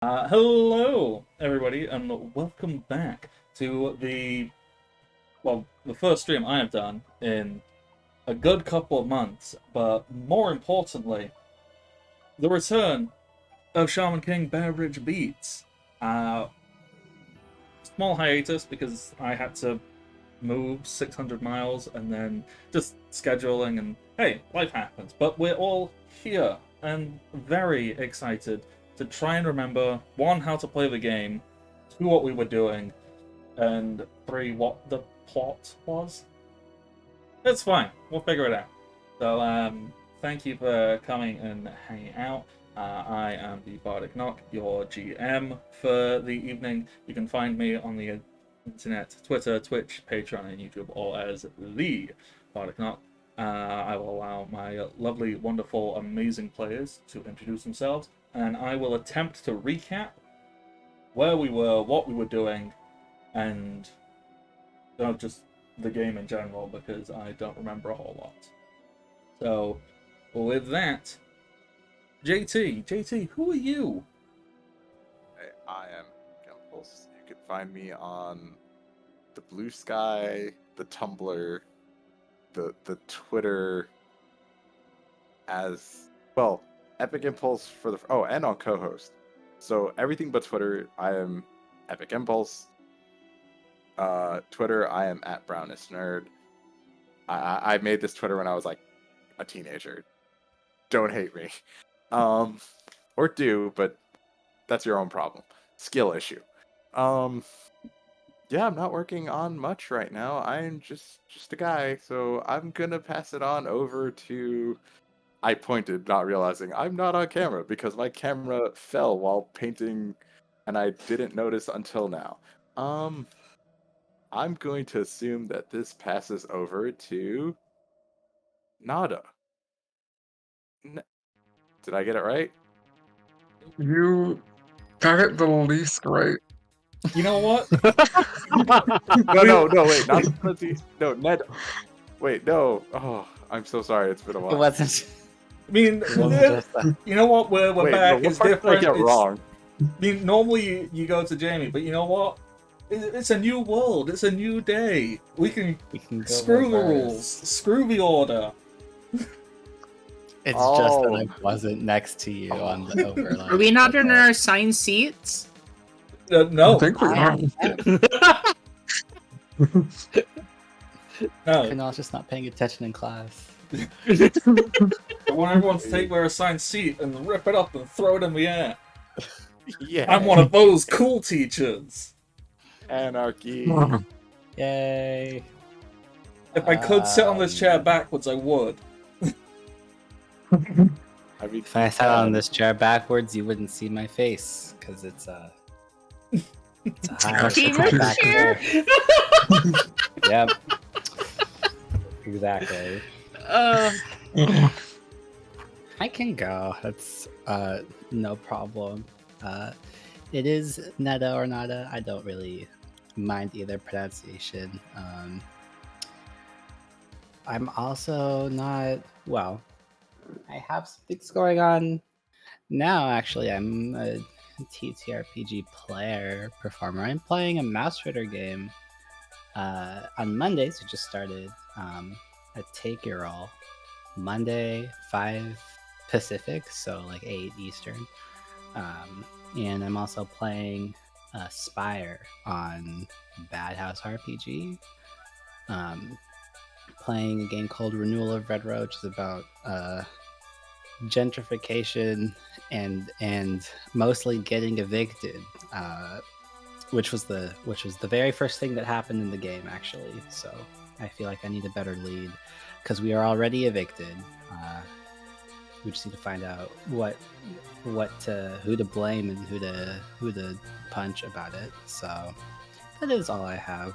Hello, everybody, and welcome back to the first stream I have done in a good couple of months, but more importantly, the return of Shaman King Bearridge Beats. Uh, Small hiatus because I had to move 600 miles and then just scheduling and hey, life happens. But we're all here and very excited to try and remember one, how to play the game, two, what we were doing, and three, what the plot was. It's fine, we'll figure it out. So, thank you for coming and hanging out. I am the Bardic Knock, your GM for the evening. You can find me on the internet, Twitter, Twitch, Patreon, and YouTube, all as the Bardic Knock. I will allow my lovely, wonderful, amazing players to introduce themselves, and I will attempt to recap where we were, what we were doing, and not just the game in general, because I don't remember a whole lot. So, with that, JT, who are you? I am Gimples. You can find me on the Blue Sky, the Tumblr, the Twitter as well. Epic Impulse for and on co-host. So everything but Twitter, I am Epic Impulse. Twitter, I am at Brownest Nerd. I made this Twitter when I was like a teenager. Don't hate me. Or do, but that's your own problem. Skill issue. Yeah, I'm not working on much right now. I'm just a guy, so I'm gonna pass it on over to. I pointed, not realizing I'm not on camera because my camera fell while painting, and I didn't notice until now. I'm going to assume that this passes over to Nada. Did I get it right? You got it the least right. You know what? No, wait, not no, Ned. Wait, no. Oh, I'm so sorry. It's been a while. It wasn't. I mean, you know what? We're Wait, back. no, It's what part different. did I get wrong? I mean, normally you go to Jamie, but you know what? It's a new world. It's a new day. We can go screw the reverse. rules. Screw the order. It's just that I wasn't next to you on the overlay. Are we not in our assigned seats? No. I think we are. No. Kunal's just not paying attention in class. I want everyone to take their assigned seat and rip it up and throw it in the air. Yeah. I'm one of those cool teachers. Anarchy. Yay! If I could sit on this chair backwards, I would. I mean, If I sat on this chair backwards, you wouldn't see my face because it's a high Gamer back chair. chair. Yep. Exactly. I can go. That's no problem. It is Neda or Nada. I don't really mind either pronunciation. I'm also not well. I have some things going on now. Actually, I'm a TTRPG player performer. I'm playing a Mouse Ritter game on Mondays. We just started a Take Your Roll Monday 5 Pacific, so like 8 Eastern. And I'm also playing Spire on Bad House RPG. Playing a game called Renewal of Red Road, which is about gentrification and mostly getting evicted, which was the very first thing that happened in the game, actually. So I feel like I need a better lead because we are already evicted. We just need to find out who to blame and who to punch about it. So that is all I have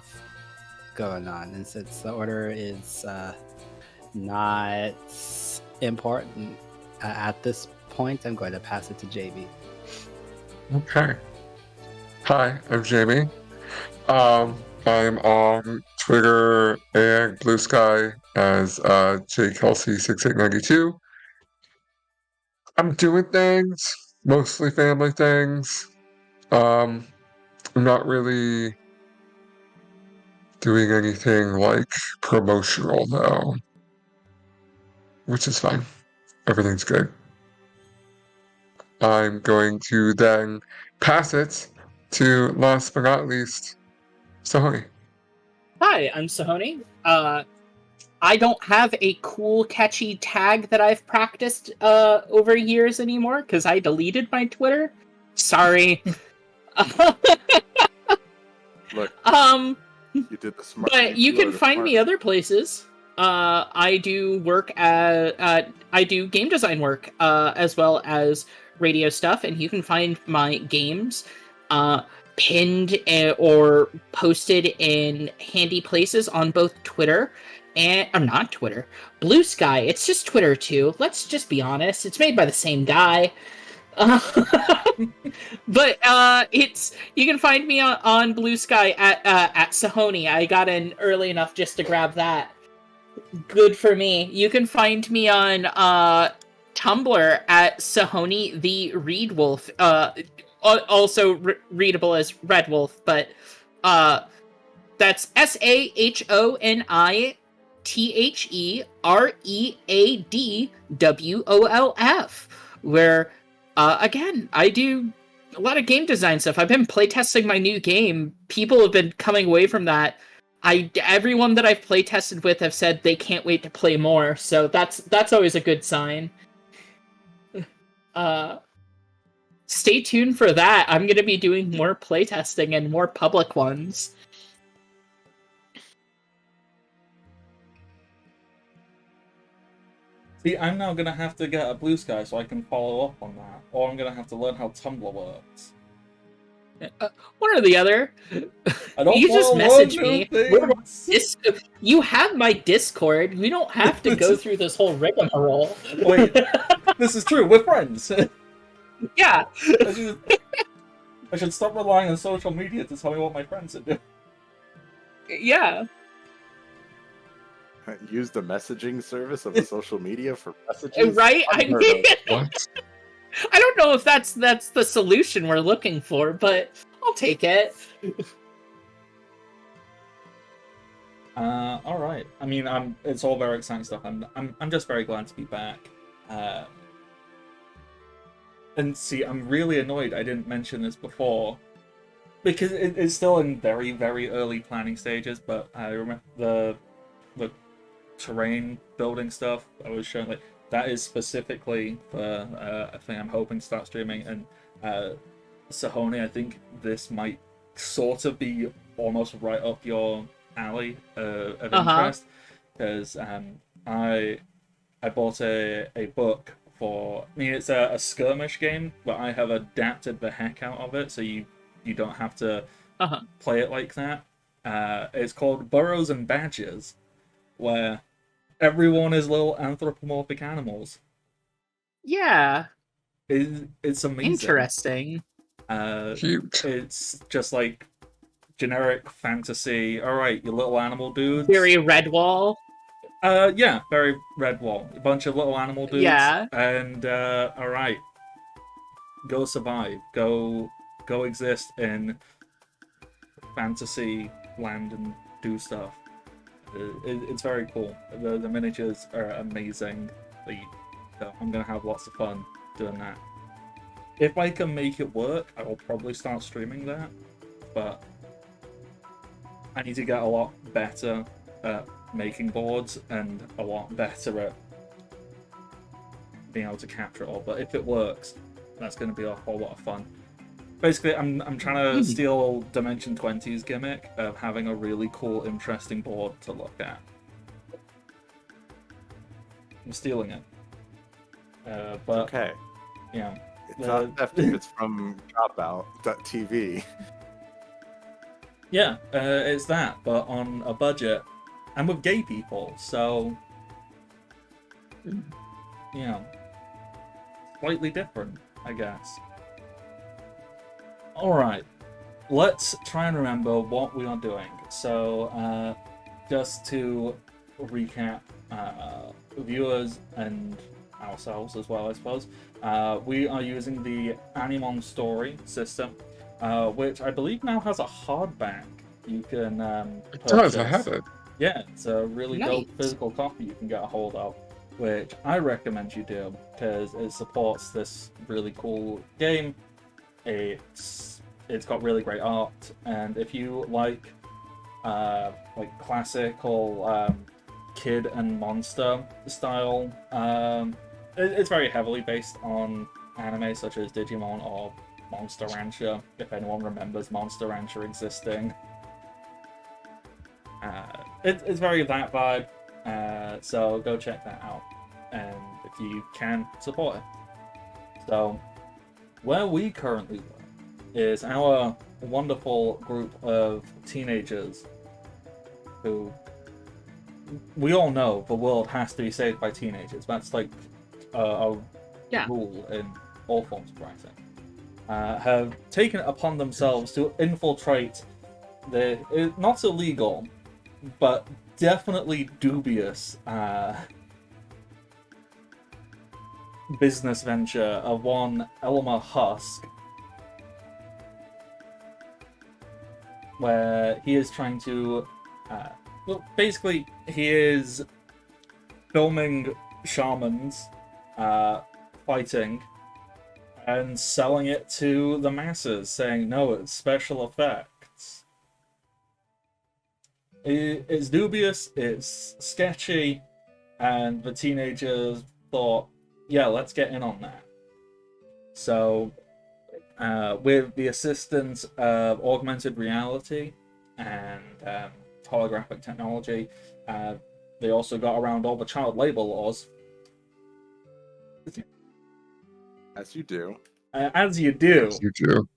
going on. And since the order is not important at this point, I'm going to pass it to JB. Okay. Hi, I'm Jamie. I'm on Twitter and Blue Sky as JKelsey6892. I'm doing things, mostly family things. I'm not really doing anything like promotional though, which is fine. Everything's good. I'm going to then pass it to last but not least, Sahoni. Hi, I'm Sahoni. I don't have a cool, catchy tag that I've practiced over years anymore because I deleted my Twitter. Sorry. Look, You did the smart. But you can find me other places. I do work I do game design work as well as radio stuff, and you can find my games pinned or posted in handy places on both Twitter and not Twitter, Blue Sky. It's just Twitter too. Let's just be honest. It's made by the same guy. But it's you can find me on Blue Sky at Sahoni. I got in early enough just to grab that. Good for me. You can find me on Tumblr at Sahoni the Reed Wolf. Also readable as Red Wolf, but that's SAHONITHEREADWOLF, where again, I do a lot of game design stuff. I've been playtesting my new game. People have been coming away from that. Everyone that I've playtested with have said they can't wait to play more, so that's always a good sign. Stay tuned for that. I'm going to be doing more playtesting and more public ones. See, I'm now going to have to get a Blue Sky so I can follow up on that, or I'm going to have to learn how Tumblr works. One or the other. I don't you just message me. You have my Discord. We don't have to go through this whole rigmarole. Wait, this is true. We're friends. Yeah. I should stop relying on social media to tell me what my friends are doing. Yeah. Use the messaging service of the social media for messages. Right? I mean, What? I don't know if that's the solution we're looking for, but I'll take it. All right. I mean, it's all very exciting stuff. I'm just very glad to be back. And see, I'm really annoyed I didn't mention this before, because it's still in very, very early planning stages. But I remember the terrain building stuff I was showing, like that is specifically for a thing I'm hoping to start streaming. And Sahoni, I think this might sort of be almost right up your alley of interest, because I bought a book for. I mean, it's a skirmish game, but I have adapted the heck out of it, so you don't have to play it like that. It's called Burrows and Badgers, where everyone is little anthropomorphic animals. Yeah. It's amazing. Interesting. Cute. It's just like generic fantasy. All right, you little animal dudes. Very Redwall. Yeah, very Redwall. A bunch of little animal dudes. Yeah. And all right, go survive. Go exist in fantasy land and do stuff. It's very cool. The miniatures are amazing. So I'm gonna have lots of fun doing that. If I can make it work, I will probably start streaming that. But I need to get a lot better at making boards and a lot better at being able to capture it all. But if it works, that's going to be a whole lot of fun. Basically, I'm trying to steal Dimension 20's gimmick of having a really cool, interesting board to look at. I'm stealing it. But okay. Yeah. It's not theft if it's from Dropout.tv. Yeah, it's that, but on a budget. And with gay people, so yeah, slightly different, I guess. Alright, let's try and remember what we are doing. So, just to recap, viewers and ourselves as well, I suppose, we are using the Animon Story system, which I believe now has a hardback you can It purchase. does. I have it. Yeah, it's a really dope Nice. physical copy you can get a hold of, which I recommend you do because it supports this really cool game. It's got really great art, and if you like classical kid and monster style, it's very heavily based on anime such as Digimon or Monster Rancher, if anyone remembers Monster Rancher existing. It's very that vibe, so go check that out, and if you can, support it. So, where we currently work is our wonderful group of teenagers who we all know the world has to be saved by teenagers. That's like a Yeah. rule in all forms of writing. Have taken it upon themselves to infiltrate the not illegal, but definitely dubious business venture of one Elmer Husk, where he is trying to well, basically he is filming shamans fighting and selling it to the masses, saying no, it's special effects. It's dubious, it's sketchy, and the teenagers thought, yeah, let's get in on that. So, with the assistance of augmented reality and holographic technology, they also got around all the child labor laws. As you do. As you do. Yes, you do.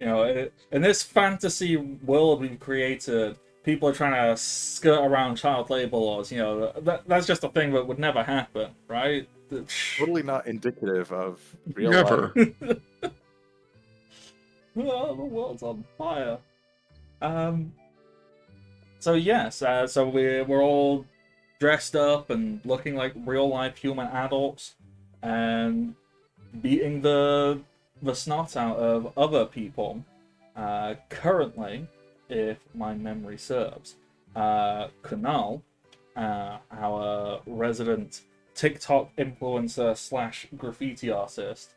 You know, in this fantasy world we've created, people are trying to skirt around child labor laws. You know, that's just a thing that would never happen, right? Totally not indicative of real Never. life. Oh, the world's on fire. So yes, so we're all dressed up and looking like real life human adults, and beating the snot out of other people. Currently, if my memory serves, Kunal, our resident TikTok influencer / graffiti artist,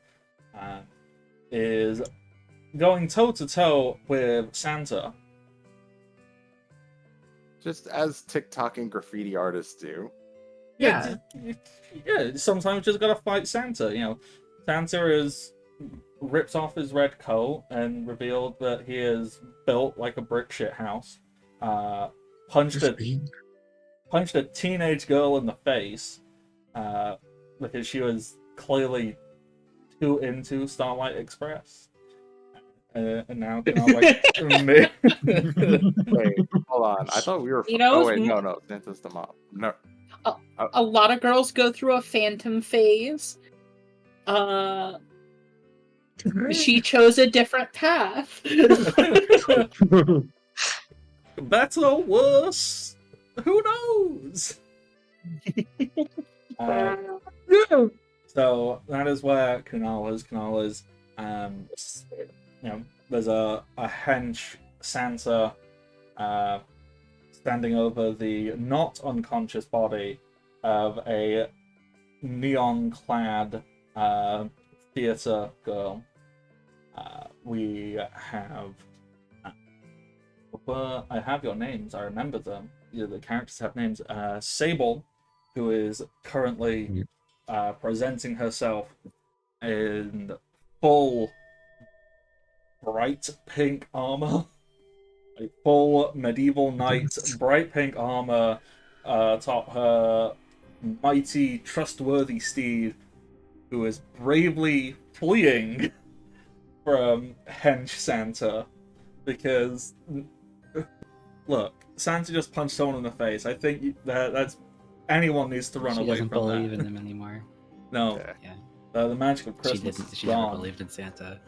is going toe to toe with Santa. Just as TikTok and graffiti artists do. Yeah. Yeah. Sometimes you just gotta fight Santa. You know, Santa is ripped off his red coat and revealed that he is built like a brick shit house. Punched Just being a teenage girl in the face because she was clearly too into Starlight Express. And now Wait, hold on. I thought we were. You know, oh wait, no, Santa's the mom. No. A lot of girls go through a phantom phase. She chose a different path. better or worse, who knows? So that is where Kunal is. Kunal is, you know, there's a hench Santa standing over the not unconscious body of a neon-clad theater girl. We have. I have your names. I remember them. Yeah, the characters have names. Sable, who is currently presenting herself in full bright pink armor, like full medieval knight bright pink armor atop her mighty, trustworthy steed, who is bravely fleeing from hench Santa because. Look, Santa just punched someone in the face. I think that's anyone needs to run She away doesn't from believe that. in him anymore. No, Yeah. the magic of Christmas is She never gone. believed in Santa.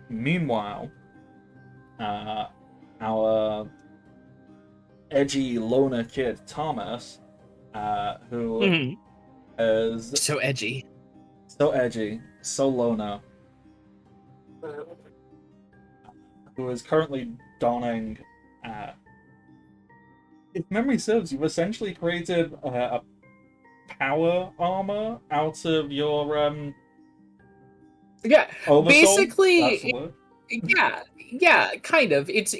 Meanwhile, our edgy loner kid Thomas, who Mhm. is So edgy. so edgy, so loner, who is currently donning. If memory serves, you've essentially created a power armor out of your Yeah, oversoul. basically, That's the word. yeah, kind of. It's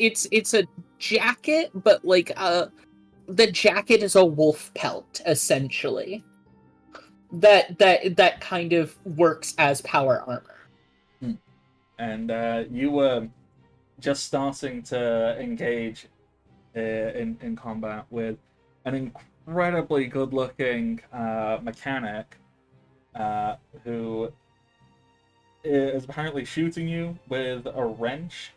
a jacket, but like the jacket is a wolf pelt essentially. That kind of works as power armor. And you were just starting to engage in combat with an incredibly good-looking mechanic who is apparently shooting you with a wrench,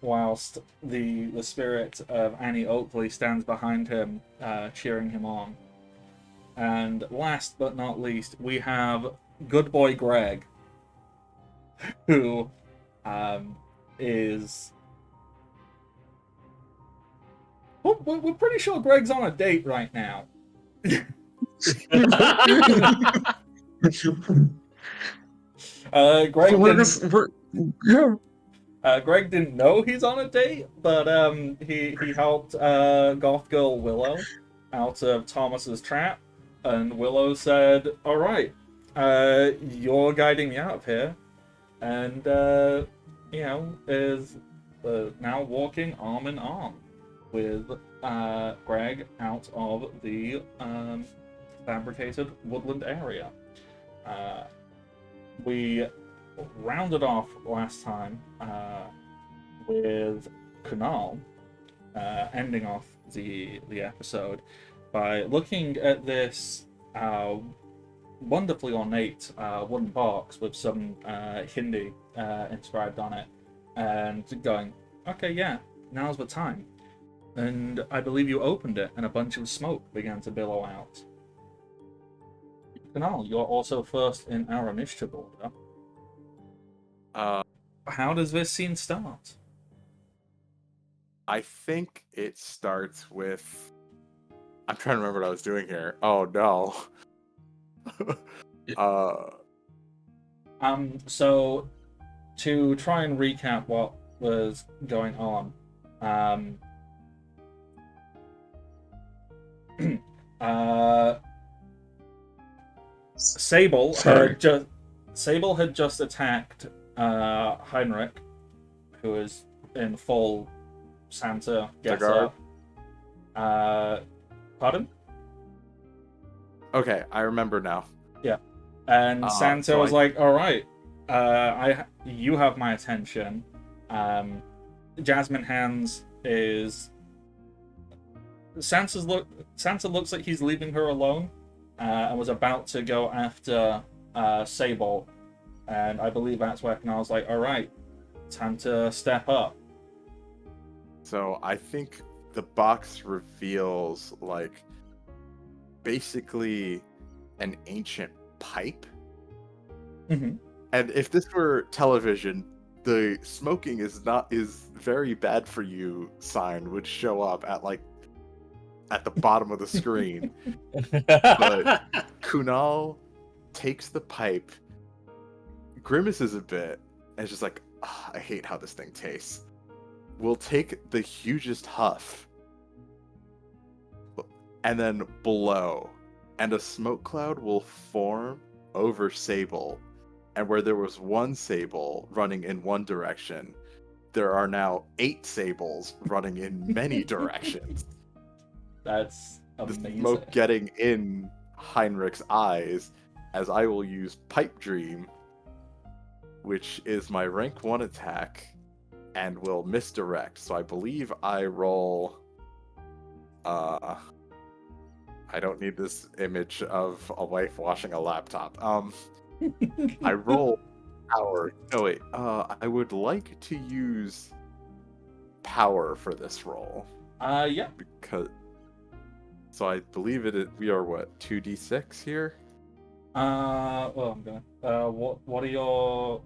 whilst the spirit of Annie Oakley stands behind him, cheering him on. And last but not least, we have good boy Greg, who is... We're pretty sure Greg's on a date right now. Greg Greg didn't know he's on a date, but he helped goth girl Willow out of Thomas's trap, and Willow said, "All right, you're guiding me out of here," and is now walking arm in arm with Greg out of the fabricated woodland area. We rounded off last time with Kunal ending off the episode by looking at this wonderfully ornate wooden box with some Hindi inscribed on it, and going, "Okay, yeah, now's the time." And I believe you opened it, and a bunch of smoke began to billow out. Kunal, you're also first in our initiative order. How does this scene start? I think it starts with... I'm trying to remember what I was doing here. Oh, no. So, to try and recap what was going on, Sable had just attacked Heinrich, who is in full Santa getup. Pardon? Okay, I remember now. Yeah, and Santa was like, "All right, you have my attention." Jasmine Hands is Santa looks like he's leaving her alone, and was about to go after Sable, and I believe that's where I was like, "All right, time to step up." So I think the box reveals like basically an ancient pipe. Mm-hmm. And if this were television, the smoking is very bad for you sign would show up at the bottom of the screen. But Kunal takes the pipe, grimaces a bit, and is just like, I hate how this thing tastes. We'll take the hugest huff and then blow, and a smoke cloud will form over Sable. And where there was one Sable running in one direction, there are now 8 Sables running in many directions. That's amazing. The smoke getting in Heinrich's eyes, as I will use Pipe Dream, which is my rank 1 attack, and will misdirect. So I believe I roll... I don't need this image of a wife washing a laptop. I roll power. No, wait. I would like to use power for this roll. Yeah. Because... So I believe we are, what, 2d6 here? Well, I'm gonna... what are your...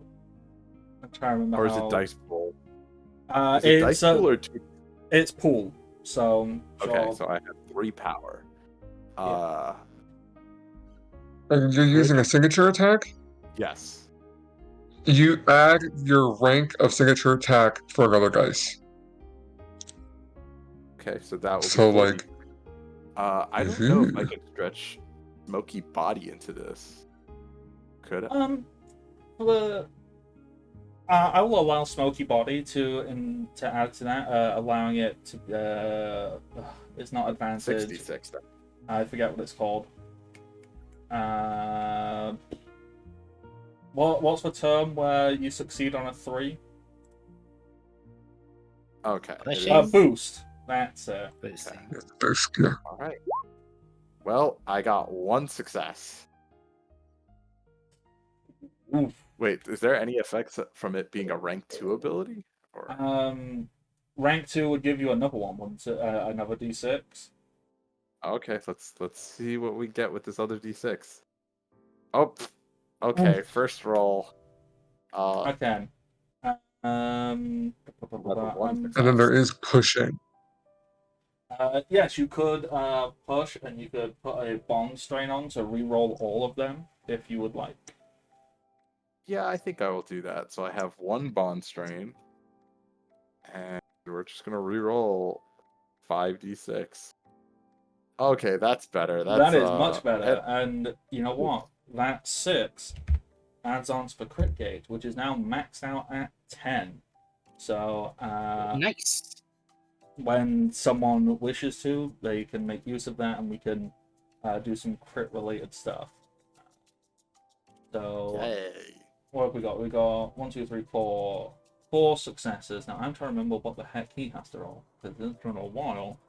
I'm trying to remember. Or is it dice pool? It's dice pool or 2? It's pool. So... Okay, so I have 3 power. And you're using a signature attack? Yes. You add your rank of signature attack for another dice. Okay, so that will So, be 40. like, I don't know if I could stretch Smoky Body into this. Could I? For the I will allow Smoky Body to add to that, allowing it to. It's not advantage. 66. Then. I forget what it's called. What's the term where you succeed on a 3? Okay. Pushing. Boost. That's it. Boosting. boost, yeah. All right. Well, I got 1 success. Oof. Wait, is there any effects from it being a rank 2 ability? Or Rank 2 would give you another one, wouldn't it? Another D6. okay, let's see what we get with this other D6. Oh, okay. First roll. Okay. Another one um, And then there is pushing. Yes, you could push, and you could put a bond strain on to re-roll all of them if you would like. Yeah, I think I will do that. So I have 1 bond strain, and we're just gonna re-roll 5d6. Okay, that's better. That is much better, and you know what? That 6 adds on to the crit gauge, which is now maxed out at 10. So Nice. when someone wishes to, they can make use of that, and we can do some crit-related stuff. So Yay. what have we got? We got 1, 2, 3, 4. 4 successes. Now I'm trying to remember what the heck he has to roll, because it's been a while.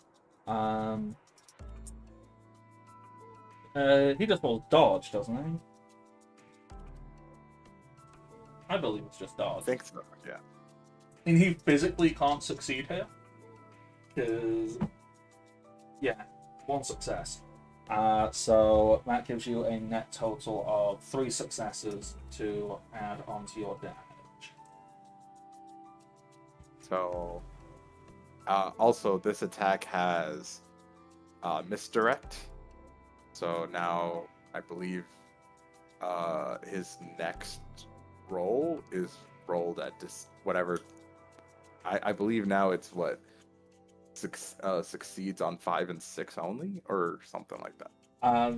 He just rolls dodge, doesn't he? I believe it's just I dodge. think so, yeah. And he physically can't succeed here. Because, yeah, 1 success. So that gives you a net total of 3 successes to add onto your damage. So, also this attack has misdirect. So now I believe his next roll is rolled at whatever. I believe now it's what succeeds on 5 and 6 only, or something like that.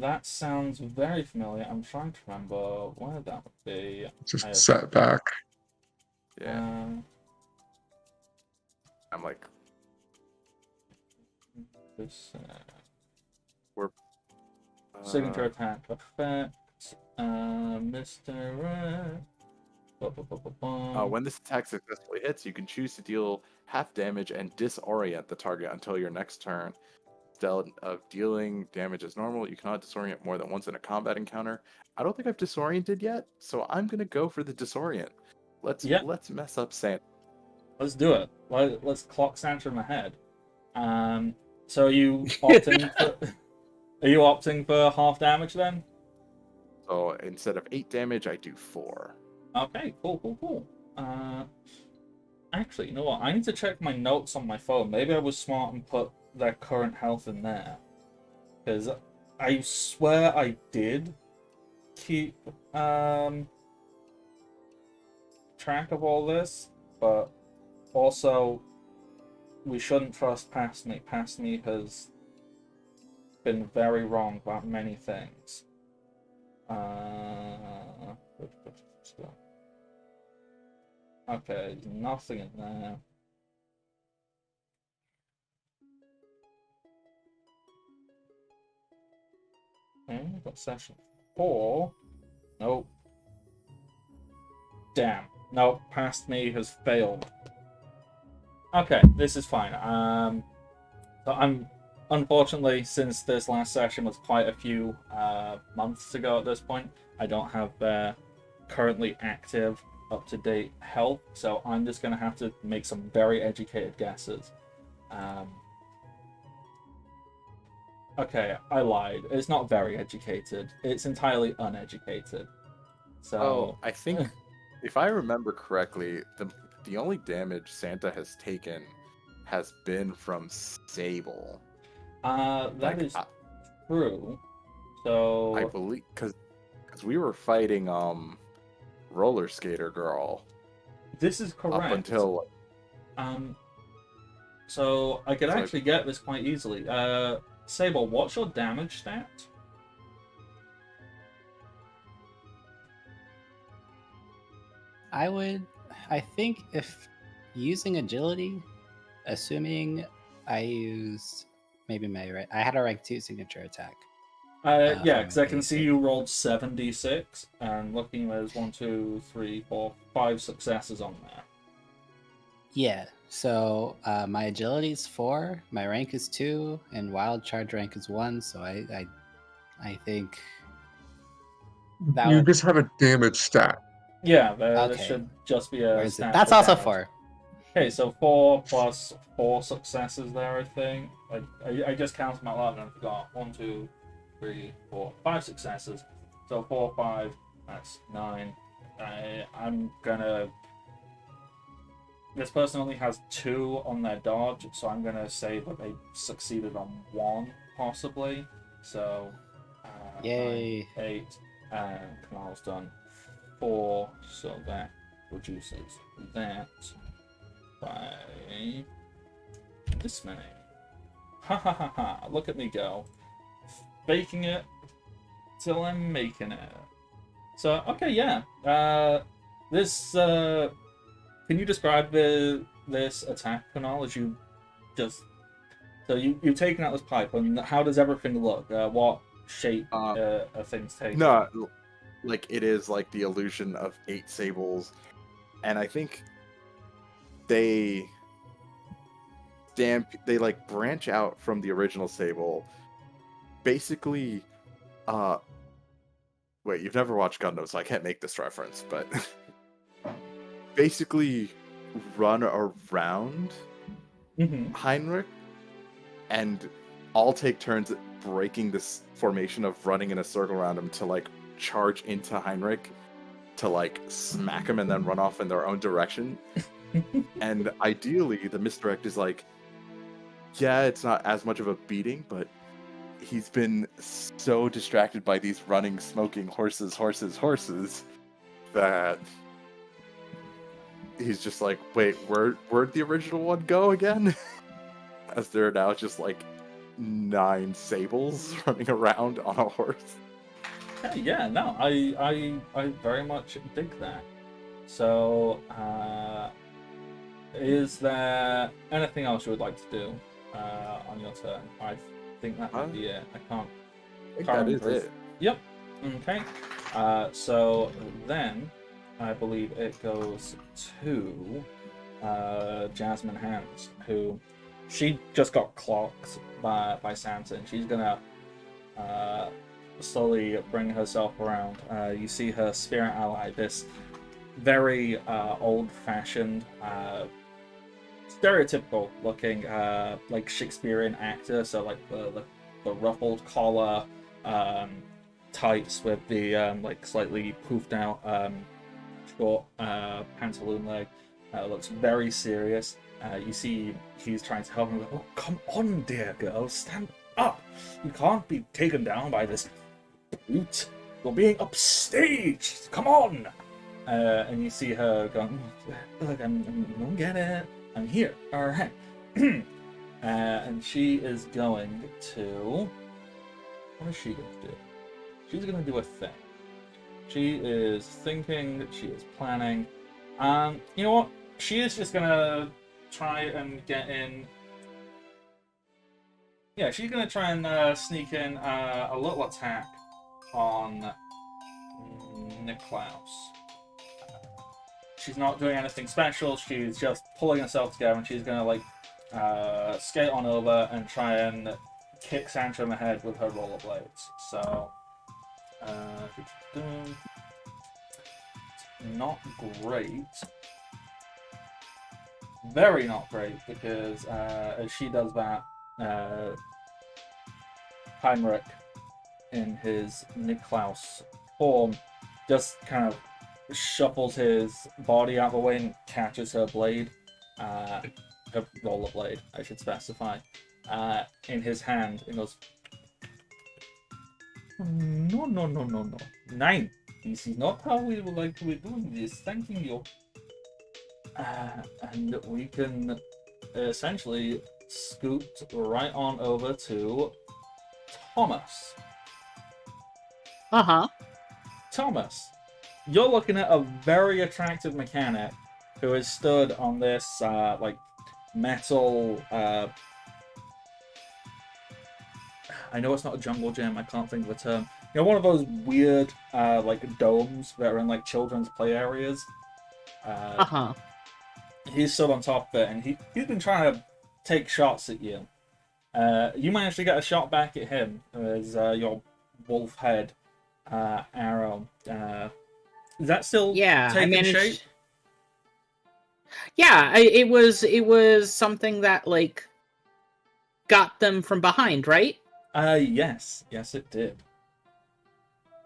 That sounds very familiar. I'm trying to remember where that would be. Just setback. Yeah, I'm like, This, we're signature attack effect. Misdirect. When this attack successfully hits, you can choose to deal half damage and disorient the target until your next turn. Instead of dealing damage as normal, you cannot disorient more than once in a combat encounter. I don't think I've disoriented yet, so I'm gonna go for the disorient. Let's mess up Santa. Let's do it. Let's clock Santa in the head. So are you opting for? Are you opting for half damage then? So instead of 8 damage, I do 4. Okay, cool. Actually, you know what? I need to check my notes on my phone. Maybe I was smart and put their current health in there, because I swear I did keep track of all this, but also we shouldn't trust Past Me. Past Me has been very wrong about many things. Okay, there's nothing in there. Okay, we've got session 4. Nope. Damn. Nope, Past Me has failed. Okay, this is fine. So I'm unfortunately, since this last session was quite a few months ago at this point, I don't have currently active, up-to-date health, so I'm just gonna have to make some very educated guesses. Okay, I lied. It's not very educated. It's entirely uneducated. So I think if I remember correctly, the only damage Santa has taken has been from Sable. that is true. So I believe because we were fighting roller skater girl. This is correct. Up until So I could So- actually get this quite easily. Sable, what's your damage stat? I think if using agility, assuming I used maybe I had a rank 2 signature attack. Yeah, for because my I can see basic. you rolled 7d6, and looking, there's 1, 2, 3, 4, 5 successes on there. Yeah. So my agility is 4, my rank is 2, and wild charge rank is 1. So I think that You would just have a damage stat. Yeah, there Okay. should just be where a is it? stat That's for also damage. 4. Okay, so 4 plus 4 successes there, I think. I just counted them out loud and I forgot. 1, 2, 3, 4, 5 successes. So 4, 5, that's 9. I'm gonna... This person only has 2 on their dodge, so I'm gonna say that they succeeded on 1, possibly. So... Yay. 9, 8, and Kanal's done 4, so that reduces that by this many. Ha ha ha ha, look at me go. Faking it till I'm making it. So, okay, yeah. This, can you describe this attack, Kanal, as you just... So you've taken out this pipe, and how does everything look? What shape are things taking? no, like it is like the illusion of 8 sables, and I think they like branch out from the original sable. Basically, wait, you've never watched Gundam, so I can't make this reference, but basically run around Mm-hmm. Heinrich and all take turns at breaking this formation of running in a circle around him to like charge into Heinrich to like smack him and then run off in their own direction. And ideally the misdirect is like, yeah, it's not as much of a beating, but he's been so distracted by these running, smoking horses that he's just like, wait, where'd the original one go again? As there are now just like 9 sables running around on a horse. Yeah, no, I very much dig that. So, is there anything else you would like to do on your turn? I think that would be it. I can't. I think that is remember. it. Yep. Okay. So then, I believe it goes to Jasmine Hands, who she just got clocked by Santa, and she's gonna slowly bring herself around. You see her spirit ally, this very old-fashioned, stereotypical looking like Shakespearean actor, so like the ruffled collar, tights with the like slightly poofed out short pantaloon leg. Looks very serious. You see he's trying to help him. Oh, come on, dear girl, stand up. You can't be taken down by this brute. You're being upstaged. Come on. And you see her going, look, I don't get it. I'm here. All right. And she is going to... What is she going to do? She's going to do a thing. She is thinking, she is planning. You know what? She is just going to try and get in... Yeah, she's going to try and sneak in a little attack on Niklaus. She's not doing anything special, she's just pulling herself together, and she's gonna like skate on over and try and kick Santa in the head with her rollerblades. So not great. Very not great, because as she does that, Heinrich, in his Niklaus form, just kind of shuffles his body out of the way and catches her blade, her rollerblade, I should specify, in his hand, and goes, no. 9. This is not how we would like to be doing this. Thanking you. And we can essentially scoot right on over to Thomas. Uh-huh. Thomas, you're looking at a very attractive mechanic who is stood on this like metal. I know it's not a jungle gym. I can't think of a term. You know, one of those weird like domes that are in like children's play areas. Uh-huh. He's stood on top of it, and he's been trying to take shots at you. You managed to get a shot back at him as your wolf head arrow. Is that still taking shape? Yeah, it was something that like got them from behind, right? Yes, it did.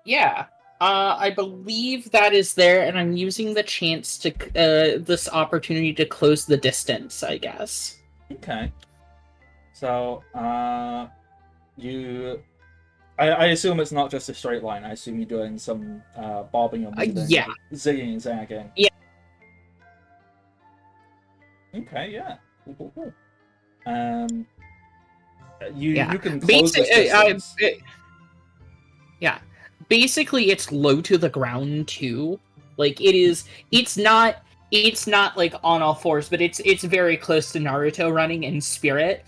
Yeah. I believe that is there, and I'm using the chance to this opportunity to close the distance, I guess. Okay. So, I assume it's not just a straight line. I assume you're doing some bobbing and weaving, yeah. zigging and zagging. Yeah. Okay, yeah. Cool. You can close this distance. Yeah. Basically, it's low to the ground too. Like it's not like on all fours, but it's very close to Naruto running in spirit.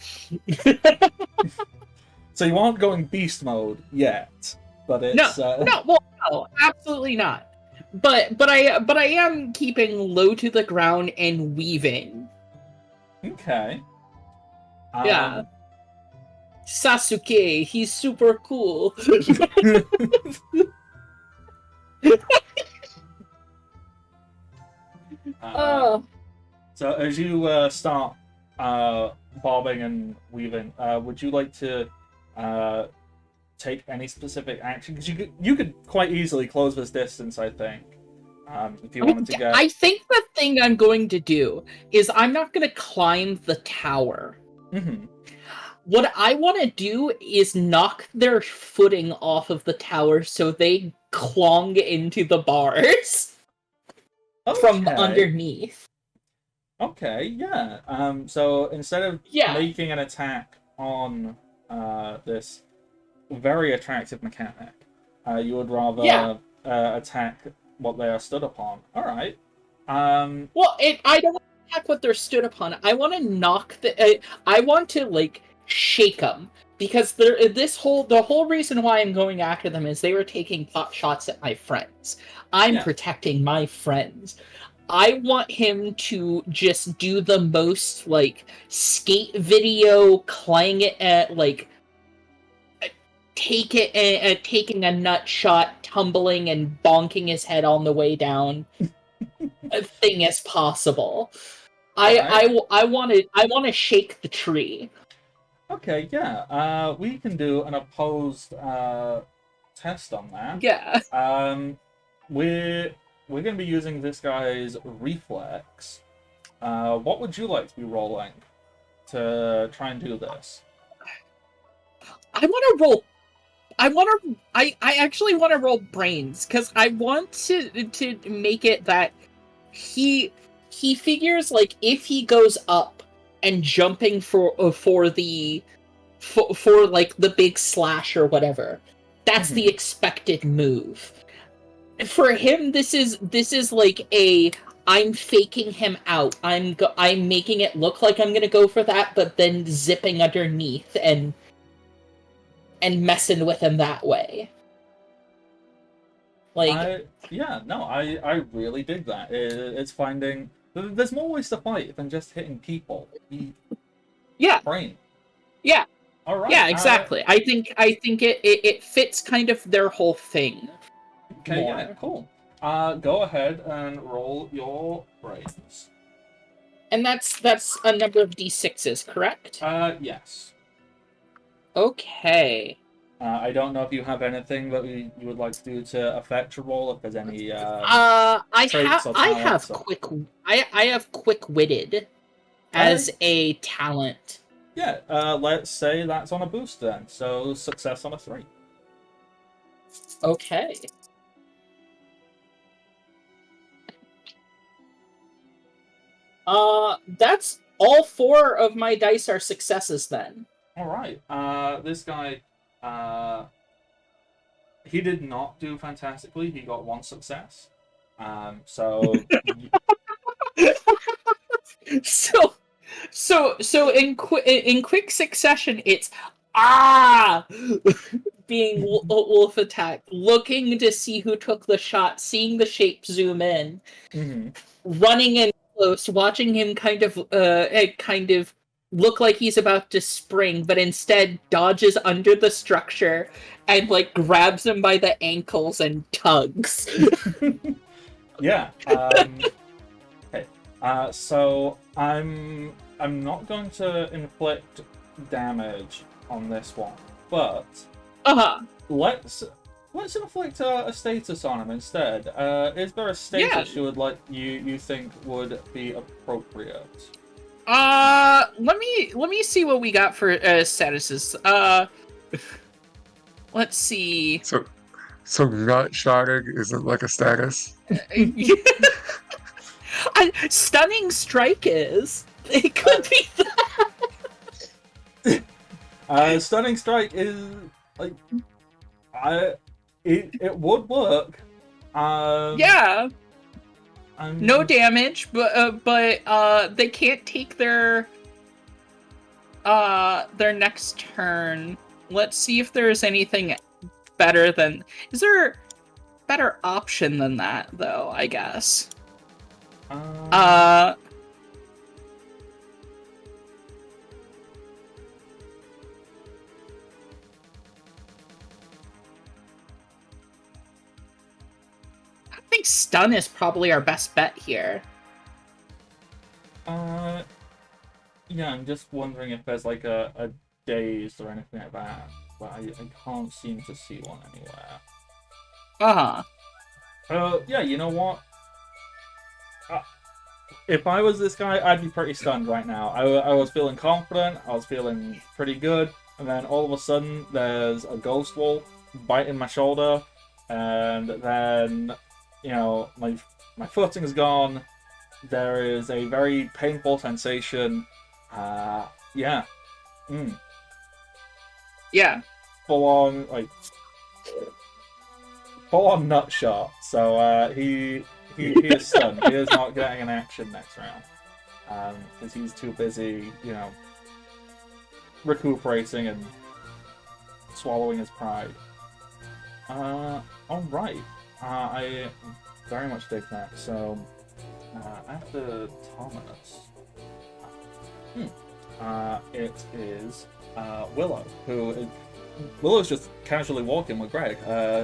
So you aren't going beast mode yet, but it's no, absolutely not. But I am keeping low to the ground and weaving. Okay. Yeah. Sasuke, he's super cool. So as you start bobbing and weaving, would you like to take any specific action? Because you could quite easily close this distance, I think, if you wanted to get... I think the thing I'm going to do is I'm not going to climb the tower. Mm-hmm. What I want to do is knock their footing off of the tower so they clong into the bars from underneath. Okay, yeah. So instead of making an attack on this very attractive mechanic, you would rather attack what they are stood upon. All right. Well, I don't want to attack what they're stood upon. I want to knock I want to like shake them, because the whole reason why I'm going after them is they were taking pot shots at my friends. I'm protecting my friends. I want him to just do the most like skate video, clang it at like taking a nut shot, tumbling and bonking his head on the way down thing as possible. I want to shake the tree. Okay, yeah. We can do an opposed test on that. Yeah. We're going to be using this guy's reflex. What would you like to be rolling to try and do this? I actually want to roll brains, because I want to make it that he figures like if he goes up and jumping for like the big slash or whatever, that's the expected move. For him, this is like I'm faking him out. I'm making it look like I'm gonna go for that, but then zipping underneath and messing with him that way. Like, I really dig that. It's finding there's more ways to fight than just hitting people. Brain. Yeah. All right. Yeah, exactly. I think it fits kind of their whole thing. Okay, yeah, cool. Go ahead and roll your brains. And that's a number of d6s, correct? Yes. Okay. I don't know if you have anything that you would like to do to affect your roll. If there's any I have quick-witted as a talent. Yeah. Let's say that's on a boost then. So success on a 3. Okay. That's all 4 of my dice are successes then. All right. This guy, he did not do fantastically. He got 1 success. So So in quick succession, it's being wolf attacked, looking to see who took the shot, seeing the shape zoom in, running in close, watching him kind of look like he's about to spring, but instead dodges under the structure and like grabs him by the ankles and tugs. yeah. Okay. So I'm not going to inflict damage on this one, but let's inflict a status on him instead. Is there a status you would like you think would be appropriate? Let me see what we got for statuses. Let's see. So gut shotting isn't like a status? Stunning strike is. It could be that. Stunning strike is like it would work. Yeah. No damage, but they can't take their next turn. Let's see if there's anything better than. Is there a better option than that, though? I guess. I think stun is probably our best bet here. Yeah, I'm just wondering if there's like a dazed or anything like that, but I can't seem to see one anywhere. Yeah, you know what? If I was this guy, I'd be pretty stunned right now. I was feeling confident, I was feeling pretty good, and then all of a sudden there's a ghost wolf biting my shoulder, and then, you know, my footing is gone. There is a very painful sensation. Yeah. Yeah. Full on nut shot. So he is stunned. He is not getting an action next round. Because he's too busy, you know, recuperating and swallowing his pride. Alright. I very much dig that. So, after Thomas, it is Willow, Willow's just casually walking with Greg.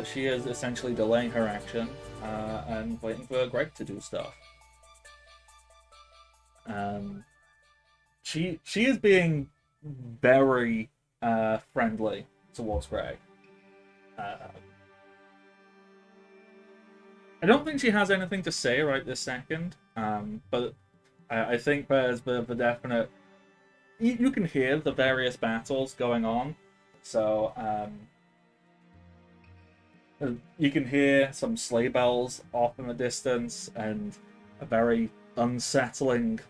She is essentially delaying her action and waiting for Greg to do stuff. She is being very friendly towards Greg. I don't think she has anything to say right this second, but I think there's the definite. You can hear the various battles going on, so you can hear some sleigh bells off in the distance and a very unsettling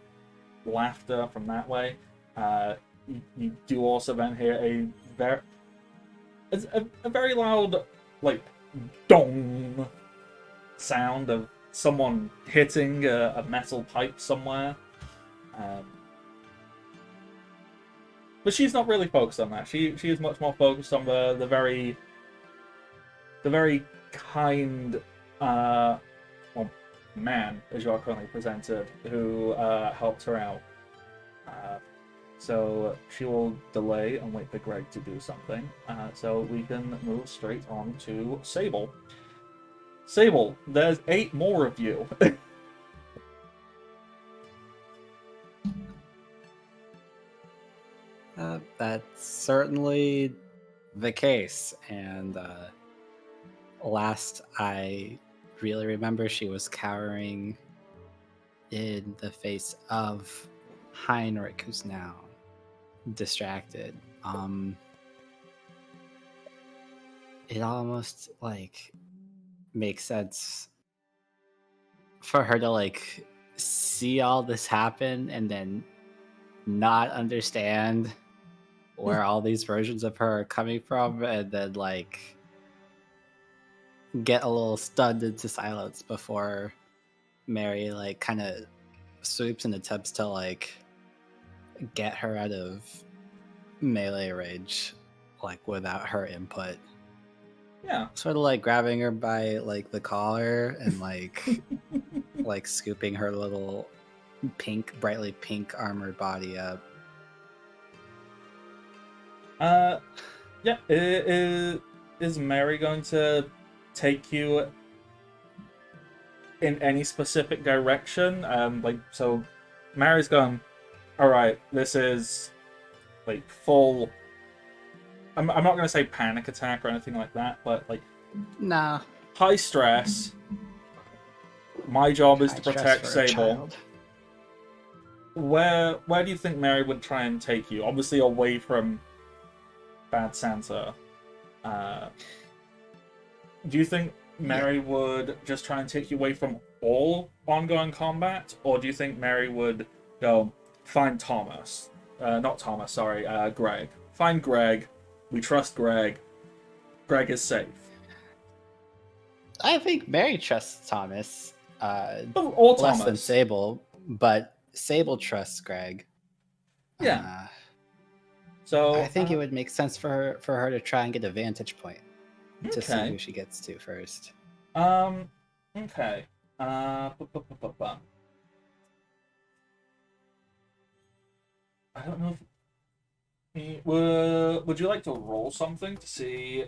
laughter from that way. You do also then hear a very loud, like, dong sound of someone hitting a metal pipe somewhere. But she's not really focused on that. She is much more focused on the very kind man, as you are currently presented, who helped her out. So she will delay and wait for Greg to do something. So we can move straight on to Sable. Sable, there's 8 more of you. That's certainly the case. And last I really remember, she was cowering in the face of Heinrich, who's now distracted. It almost like makes sense for her to like see all this happen and then not understand where all these versions of her are coming from, and then like get a little stunned into silence before Mary like kind of swoops and attempts to like get her out of melee range, like without her input. Yeah. Sort of like grabbing her by like the collar and like like scooping her little brightly pink armored body up. Yeah. Is Mary going to take you in any specific direction? Like, so Mary's going, all right, this is like full. I'm not going to say panic attack or anything like that, but like Nah. high stress. My job is High to stress protect for a Sable. child. Where do you think Mary would try and take you? Obviously away from Bad Santa. Do you think Mary would just try and take you away from all ongoing combat? Or do you think Mary would go, find Thomas? Not Thomas, sorry, Greg. Find Greg. We trust Greg. Greg is safe. I think Mary trusts Thomas. Or Less than Thomas. Sable, but Sable trusts Greg. Yeah. So I think it would make sense for her to try and get a vantage point to see Okay. who she gets to first. Okay. I don't know if... Would you like to roll something to see...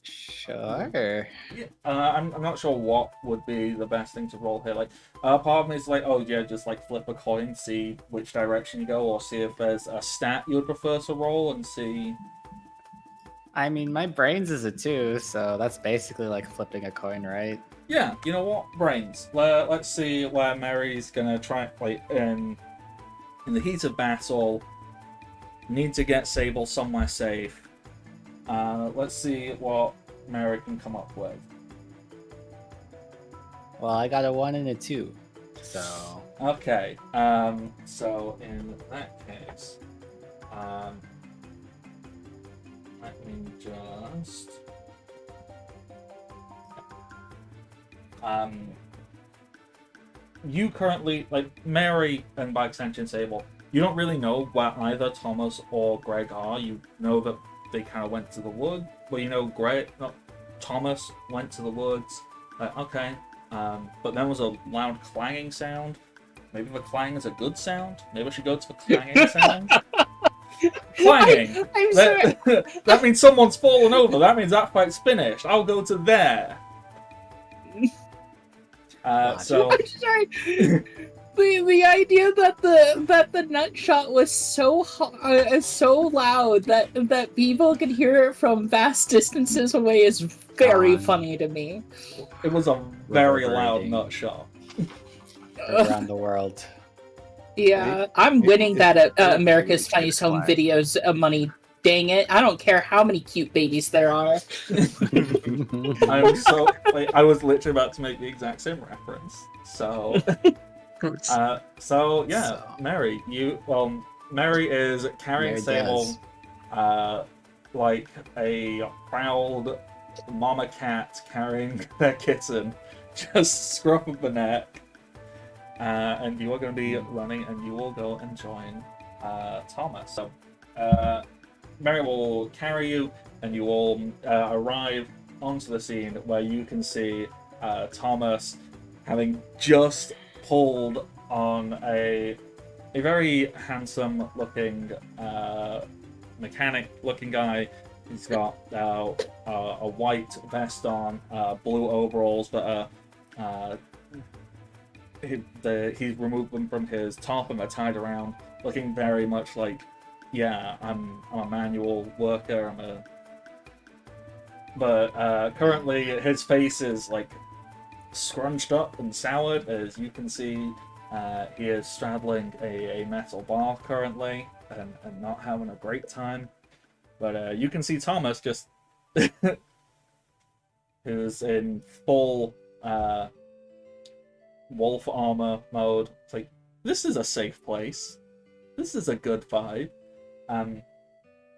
Sure. Yeah, I'm not sure what would be the best thing to roll here. Like, part of me is like, oh yeah, just like flip a coin, see which direction you go, or see if there's a stat you would prefer to roll, and see. I mean, my brains is a 2, so that's basically like flipping a coin, right? Yeah, you know what? Brains. Let's see where Mary's gonna try. Like, in the heat of battle, need to get Sable somewhere safe. Let's see what Mary can come up with. Well, I got a 1 and a 2, so Okay. So in that case, let me just. You currently, like, Mary and by extension Sable, you don't really know where either Thomas or Greg are. You know that they kind of went to the wood. Well, you know, Thomas went to the woods. Okay. But then was a loud clanging sound. Maybe the clang is a good sound. Maybe I should go to the clanging sound. Clanging. I'm sorry. That means someone's fallen over. That means that fight's finished. I'll go to there. So I'm sorry. The idea that the nut shot was so loud that people could hear it from vast distances away is very funny to me. it was a very loud Reverberating. nut shot. around the world. Yeah, I'm winning that America's Funniest Home Clang. Videos money. Dang it! I don't care how many cute babies there are. I'm so I was literally about to make the exact same reference. So so yeah, So- Mary, Mary is carrying Mary Sable does. like a proud mama cat carrying their kitten, just scruff of the neck. And you are going to be running, and you will go and join Thomas. So Mary will carry you, and you all arrive onto the scene where you can see Thomas having just pulled on a very handsome looking mechanic looking guy. He's got a white vest on, blue overalls that are he's removed them from his top and they're tied around, looking very much like, yeah, I'm a manual worker. But currently his face is like scrunched up and soured, as you can see. He is straddling a metal bar currently and not having a great time. But you can see Thomas just who's in full wolf armor mode. It's like, this is a safe place. This is a good vibe.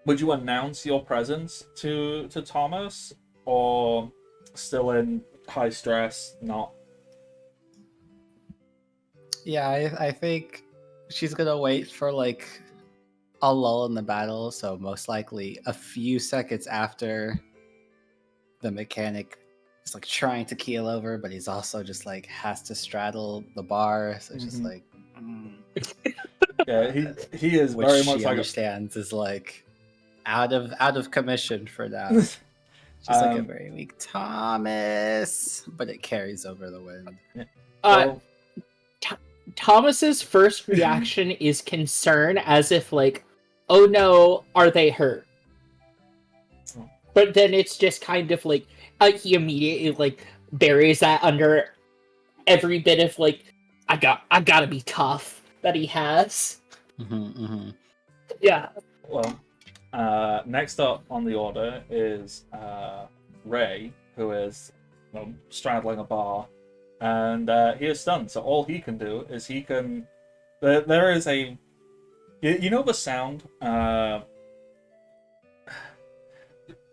Would you announce your presence to Thomas, or still in high stress? Not. Yeah, I think she's gonna wait for like a lull in the battle, so most likely a few seconds after the mechanic is like trying to keel over, but he's also just like has to straddle the bar, so it's just Mhm. like Yeah, he is which very much she like understands is like out of commission for now. Just like a very weak Thomas, but it carries over the wind. well, Thomas's first reaction is concern, as if like, oh no, are they hurt? But then it's just kind of like he immediately like buries that under every bit of like I gotta be tough that he has. Yeah. well, next up on the order is Ray, who is straddling a bar, and he is stunned. So all he can do is he can. There is a, you know the sound.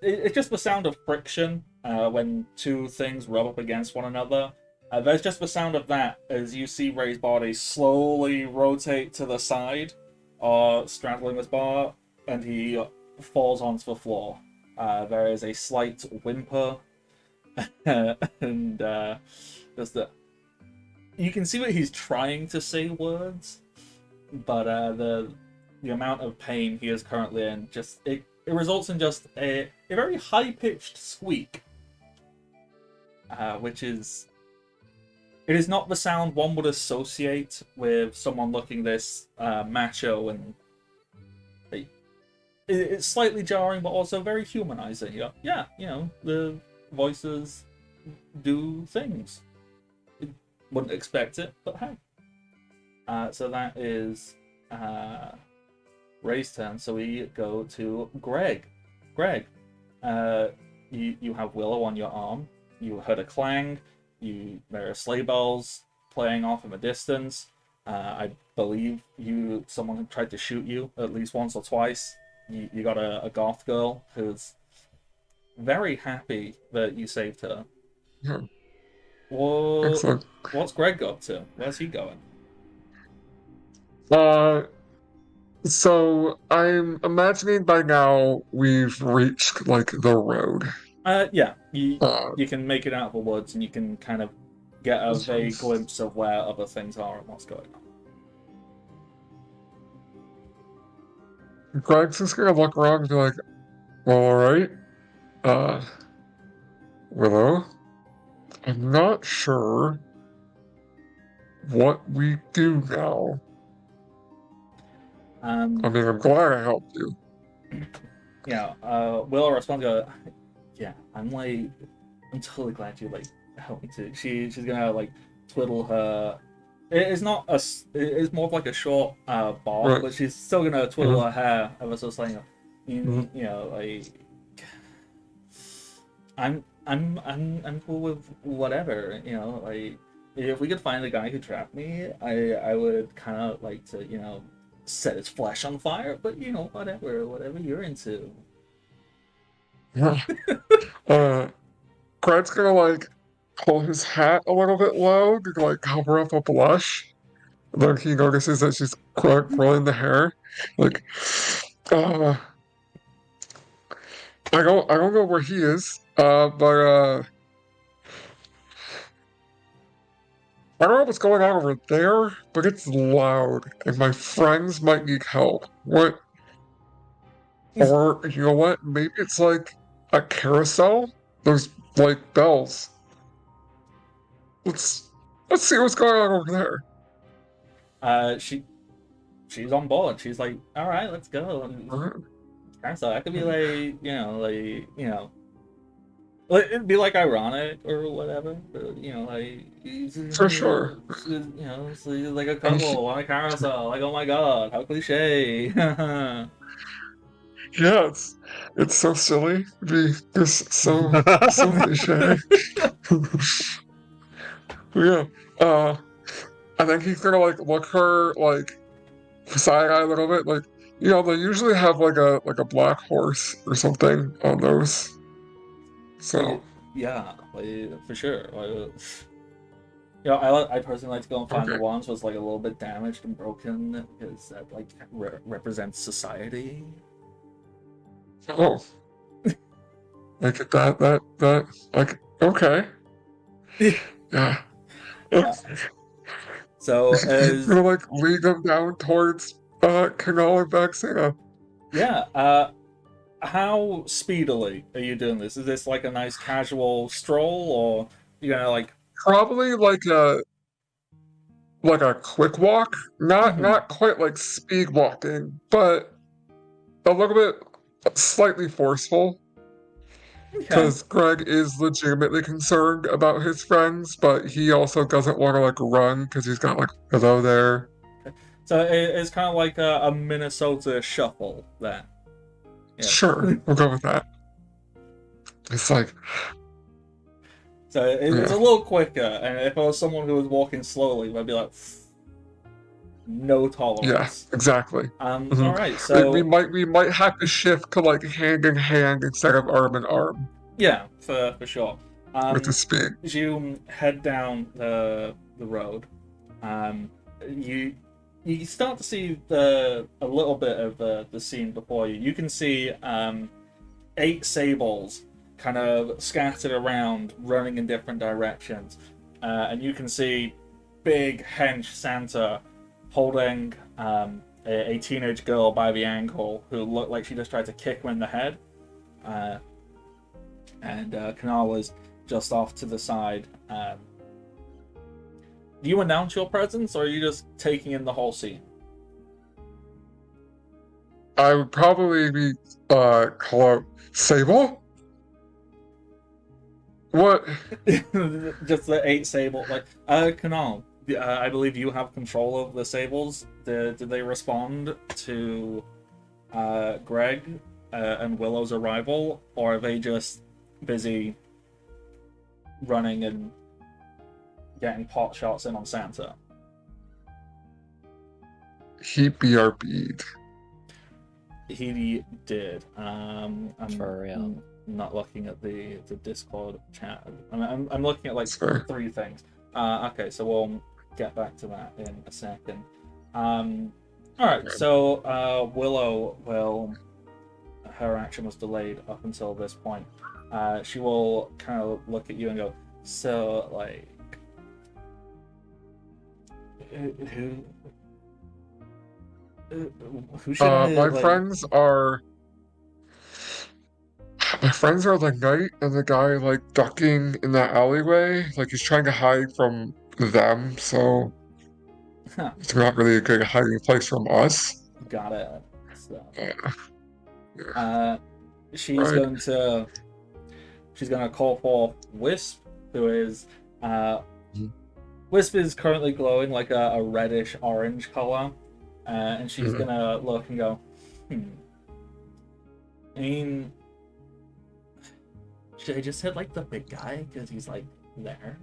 It's just the sound of friction when two things rub up against one another. There's just the sound of that as you see Ray's body slowly rotate to the side, straddling this bar, and he falls onto the floor. There is a slight whimper, and just the. You can see that he's trying to say words, but the amount of pain he is currently in just it results in just a very high pitched squeak, which is. It is not the sound one would associate with someone looking this macho, and it's slightly jarring, but also very humanizing. Yeah, the voices do things. Wouldn't expect it, but hey. So that is Ray's turn. So we go to Greg. Greg, you have Willow on your arm. You heard a clang. There are sleigh bells playing off in the distance. I believe someone tried to shoot you at least once or twice. You got a goth girl who's very happy that you saved her. Yeah. Excellent. What's Greg up to? Where's he going? So I'm imagining by now we've reached like the road. Yeah. You can make it out of the woods, and you can kind of get a vague glimpse of where other things are and what's going on. Greg's just gonna look around and be like, well, alright. Willow, I'm not sure what we do now. I mean, I'm glad I helped you. Yeah, Willow responds, yeah, I'm totally glad you helped me too. She's gonna twiddle her. It's more of like a short bob, right. But she's still gonna twiddle her hair ever so slightly. I'm cool with whatever. If we could find the guy who trapped me, I would kind of like to set his flesh on fire. But whatever you're into. Yeah. Greg's gonna pull his hat a little bit low to cover up a blush. And then he notices that she's curling the hair. I don't know where he is, but I don't know what's going on over there, but it's loud, and my friends might need help. What? Or, you know what? Maybe it's a carousel? Those, bells. Let's see what's going on over there. She's on board. She's like, all right, let's go. Carousel. That could be it'd be ironic or whatever, but for sure. It's like a couple on a carousel. Oh my god, how cliche. Yeah, it's so silly. It'd be just so cliche. Yeah. I think he's gonna like look her like side eye a little bit, like they usually have like a black horse or something on those. So Yeah, like, for sure. I personally like to go and find the okay. ones was like a little bit damaged and broken because that like represents society. Oh, like that like okay. Yeah. Uh, so He's as gonna like lead them down towards Canal and Vexana. yeah, how speedily are you doing this? Is this like a nice casual stroll, or you gonna like? Probably like a quick walk. Mhm. Not quite like speed walking, but a little bit slightly forceful. Okay, Because Greg is legitimately concerned about his friends, but he also doesn't want to like run because he's got like hello there. so it's kind of like a Minnesota shuffle then. Yes. Sure, we'll go with that. It's like, So it's yeah, a little quicker, and if I was someone who was walking slowly, I'd be like, no yeah, tolerance. exactly. All Mhm. right, We so might have to shift to like hand in hand instead of arm in arm yeah, for sure. with the speed. As you head down the road, um, you you start to see a little bit of the scene before you. You can see 8 sables kind of scattered around, running in different directions, and you can see big hench Santa holding a teenage girl by the ankle who looked like she just tried to kick him in the head. Uh, and Kanal is just off to the side. Do you announce your presence, or are you just taking in the whole scene? I would probably be call out Sable? What? Just the 8 sable, like Kanal. I believe you have control of the sables. Did they respond to Greg and Willow's arrival, or are they just busy running and getting pot shots in on Santa? He BRB'd. He did. I'm For real. not looking at the Discord chat. I'm looking at like Sorry. 3 things. Okay, so we'll get back to that in a second. All right, so Willow will. Her action was delayed up until this point. She will kind of look at you and go, so like, who who should I My like? friends are the knight and the guy like ducking in that alleyway. Like he's trying to hide from them, so Huh, it's not really a good hiding place from us. got it. So, Yeah, uh, she's right. going to call for Wisp, who is Mhm. Wisp is currently glowing like a reddish orange color, and she's Mhm. gonna look and go, I mean, should I just hit like the big guy because he's like there?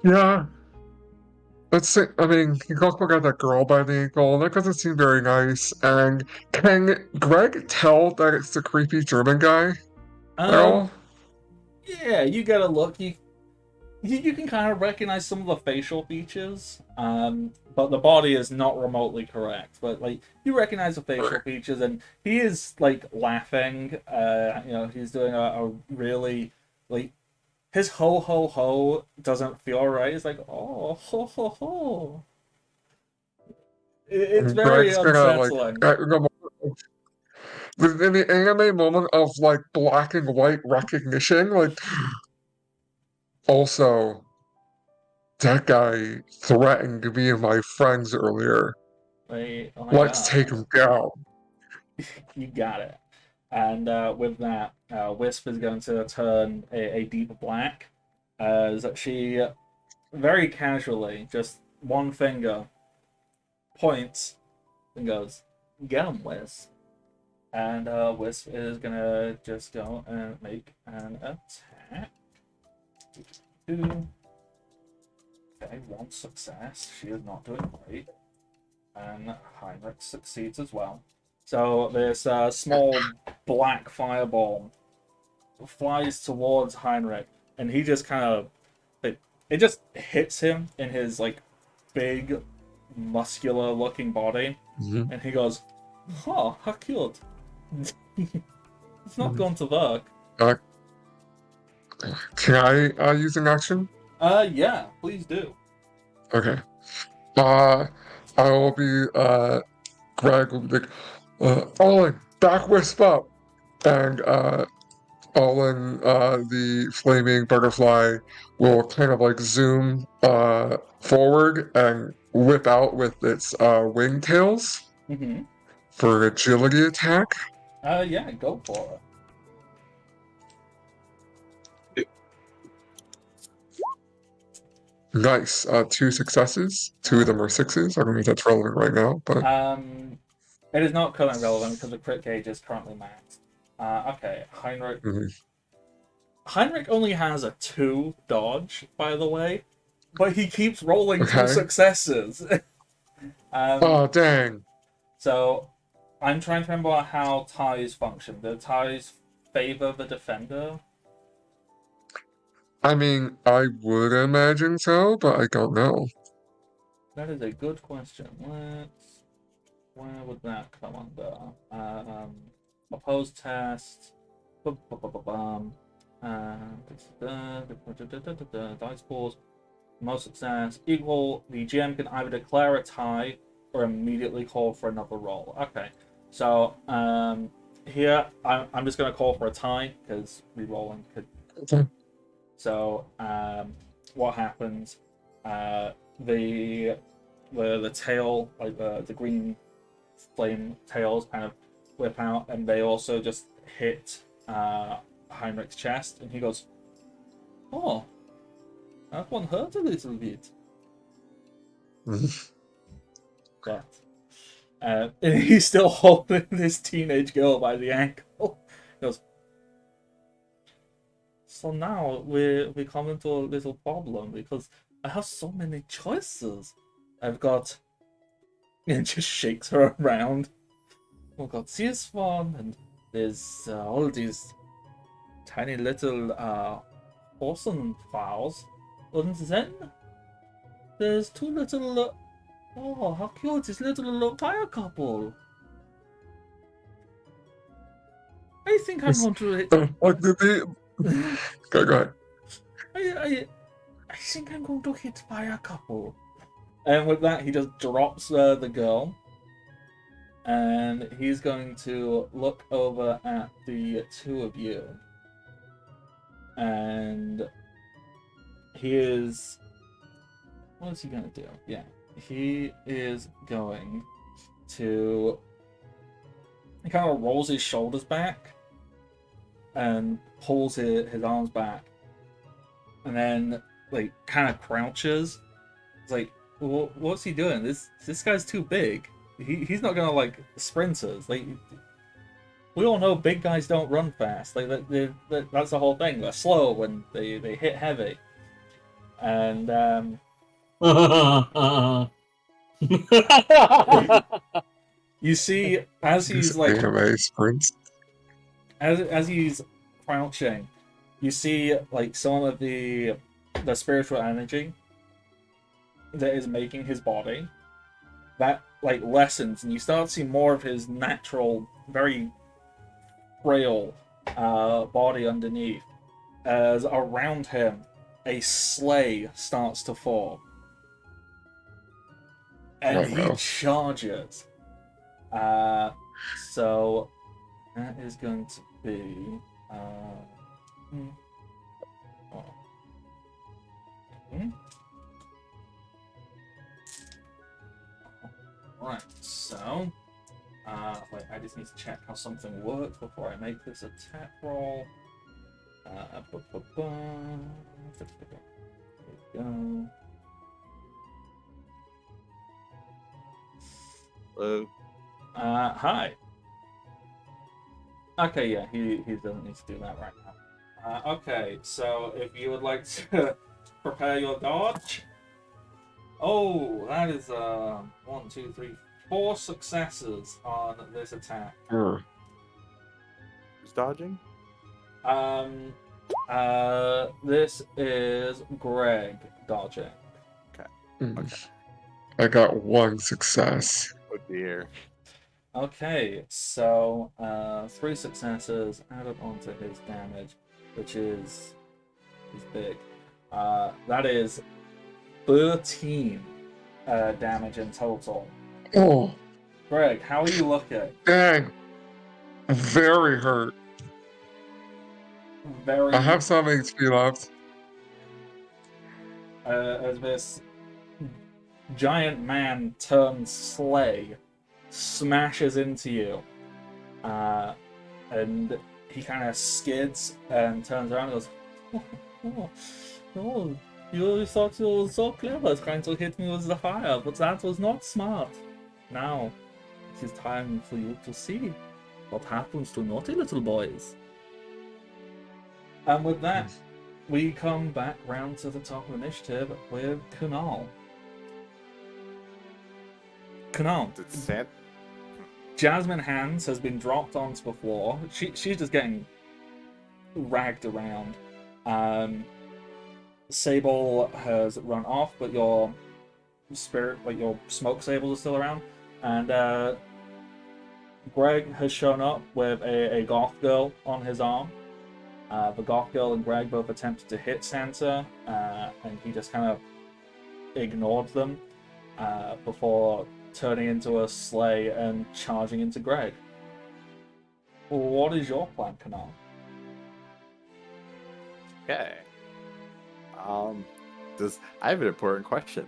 Yeah. Let's see. I mean, he also got that girl by the ankle, and that doesn't seem very nice. And can Greg tell that it's the creepy German guy at Um, all? yeah, you gotta look. You can kind of recognize some of the facial features, but the body is not remotely correct. But like you recognize the facial features, and he is like laughing. He's doing a really like his ho ho ho doesn't feel right. It's like oh ho ho ho. It's And very Greg's gonna like unsettling. in the anime moment of like black and white recognition, like also that guy threatened me and my friends earlier. Like, oh my Let's take god, him down. you got it. And with that, Wisp is going to turn a deep black as she very casually, just one finger, points and goes, "Get him, Wisp." And Wisp is gonna just go and make an attack. Okay. Okay, 1 success. She is not doing great. And Heinrich succeeds as well. So this small black fireball flies towards Heinrich, and he just kind of it just hits him in his like big, muscular-looking body, Mhm. and he goes, "Oh, how cute! It's not going to work." Uh, can I use an action? Yeah, please do. Okay. I will be Greg will be like, Olin, back wisp up, and Olin, the flaming butterfly, will kind of like zoom forward and whip out with its wingtails Mm-hmm. for agility attack. Yeah, go for Nice. 2 successes. 2 of them are 6s. I don't know if that's relevant right now, it. but It is not currently relevant because the crit gauge is currently maxed. Okay, Heinrich. mhm. Heinrich only has a 2 dodge, by the way, but he keeps rolling 2 Okay. successes. Oh, dang. So I'm trying to remember how ties function. Do ties favor the defender? I mean, I would imagine so, but I don't know. That is a good question. Where would that come under? Opposed test. Dice pools. Most success equal. The GM can either declare a tie or immediately call for another roll. Okay, so here I'm just gonna call for a tie because re-rolling could. Okay. So what happens? The tail, like the green flame tails, kind of whip out, and they also just hit Heinrich's chest, and he goes, "Oh, that one hurt a little bit." But and he's still holding this teenage girl by the ankle. He goes, "So now we come into a little problem because I have so many choices. I've got," and just shakes her around. We've got this one, and there's all these tiny little Orson files, and then there's 2 little. Oh, how cute! This little fire couple. I think I'm going to. Like go ahead. I think I'm going to hit fire couple. And with that, he just drops the girl, and he's going to look over at the 2 of you, and he is. What is he going to do? Yeah, he is going to. He kind of rolls his shoulders back and pulls his arms back, and then like kind of crouches. It's like, what's he doing? This guy's too big. He's not gonna like sprinters. Like, we all know big guys don't run fast. Like that's the whole thing. They're slow when they hit heavy. And you see as he's These like anime sprints. as he's crouching, you see like some of the spiritual energy that is making his body that like lessens, and you start to see more of his natural, very frail body underneath, as around him a sleigh starts to form, and Oh, he no. charges. So that is going to be right, so wait, I just need to check how something works before I make this attack roll. There we go. Hello. Hi. Okay, yeah, he doesn't need to do that right now. Okay, so if you would like to prepare your dodge, Oh, that is 1, 2, 3, 4 successes on this attack. Sure. Who's dodging? This is Greg dodging. Okay. I got 1 success. Oh dear. Okay, so 3 successes added onto his damage, which is big. That is 13 damage in total. Oh, Greg, how are you looking? dang. Very hurt. Very. I have some HP left. As this giant man turned sleigh smashes into you, and he kind of skids and turns around and goes, oh, you thought you were so clever trying to hit me with the fire, but that was not smart. Now, it is time for you to see what happens to naughty little boys. And with that, we come back round to the top of initiative with Kunal. Kunal, Did Sant? Jasmine Hands has been dropped onto the floor. She's just getting ragged around. Sable has run off, but your your smoke sables are still around. And Greg has shown up with a goth girl on his arm. The goth girl and Greg both attempted to hit Santa, and he just kind of ignored them before turning into a sleigh and charging into Greg. What is your plan, Kanal? Okay. I have an important question.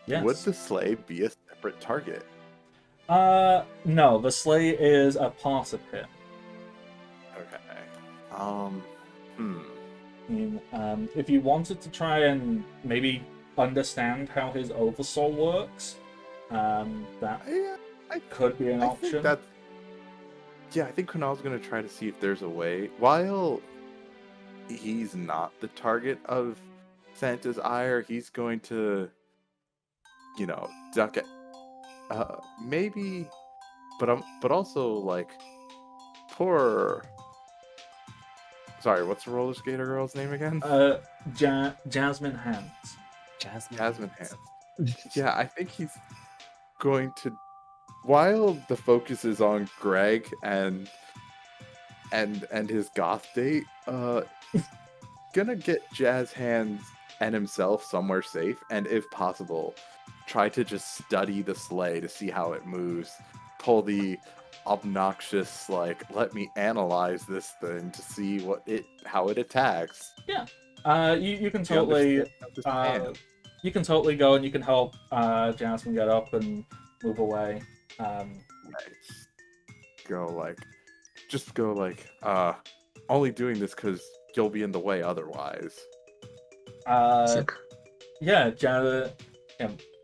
Yes. Would the sleigh be a separate target? No, the sleigh is a part of him. Okay. I mean, if you wanted to try and maybe understand how his oversoul works, that I could be an I option. think that's... Yeah, I think Kunal's gonna try to see if there's a way. While he's not the target of Santa's ire, he's going to, duck it. Maybe, but also like, poor. Sorry, what's the roller skater girl's name again? Jasmine Hands. Jasmine Hands. Yeah, I think he's going to, while the focus is on Greg and his goth date, gonna get Jazz Hands and himself somewhere safe, and if possible, try to just study the sleigh to see how it moves. Pull the obnoxious, like, let me analyze this thing to see how it attacks. Yeah. You can totally you can totally go and you can help Jasmine get up and move away. Nice. Go like, only doing this because you'll be in the way otherwise. Yeah,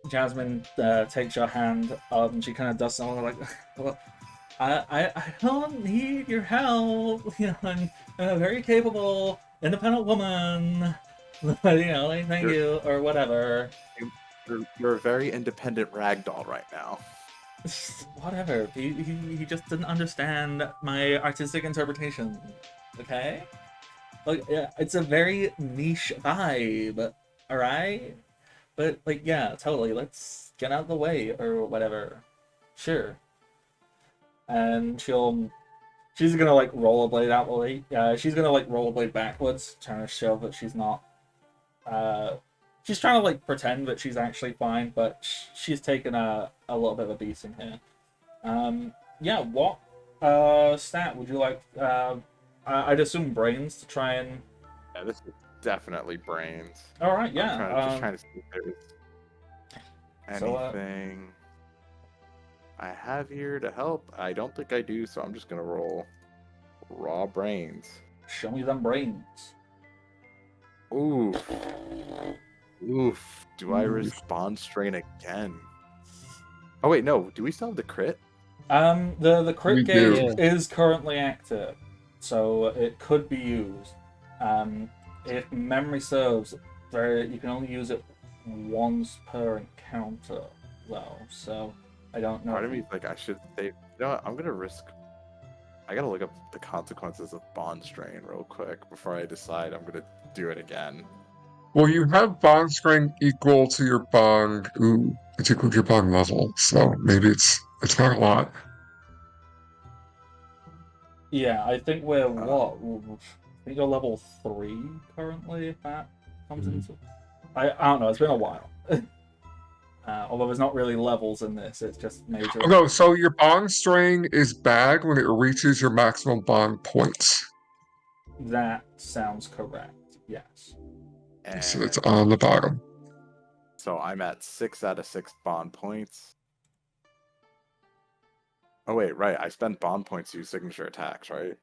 Jasmine takes your hand up and she kind of does something like, well, I don't need your help. I'm a very capable, independent woman. Like, thank you, or whatever. You're a very independent ragdoll right now. Whatever. He just didn't understand my artistic interpretation. Okay? Like, yeah, it's a very niche vibe. Alright? But, like, yeah, totally. Let's get out of the way, or whatever. Sure. And she's gonna, like, rollerblade out the way. She's gonna, like, rollerblade backwards, trying to show that she's not, she's trying to, like, pretend that she's actually fine, but she's taken a little bit of a beating here. Yeah, what, stat would you like, I'd assume brains to try and... Yeah, this is definitely brains. Alright, yeah. Just trying to see if there's anything I have here to help. I don't think I do, so I'm just gonna roll raw brains. Show me them brains. Oof. Oof. Do I respond strain again? Oh wait, no. Do we still have the crit? The crit We gauge do. is currently active, so it could be used. If memory serves, you can only use it once per encounter, though, so I don't know. Part of me is like, I should say, you know what, I'm gonna risk. I gotta look up the consequences of bond strain real quick before I decide I'm gonna do it again. Well, you have bond strength equal to your bond. Ooh, it's equal to your bond level, so maybe it's not a lot. Yeah, I think we're Uh, what? I think you're level 3 currently, if that comes Mhm. into. I don't know, it's been a while. Although there's not really levels in this, it's just major. Oh, no, so your bond strain is bad when it reaches your maximum bond points. That sounds correct, yes. So it's and on the bottom. so I'm at 6 out of 6 bond points. Oh wait, right. I spent bond points to use signature attacks, right?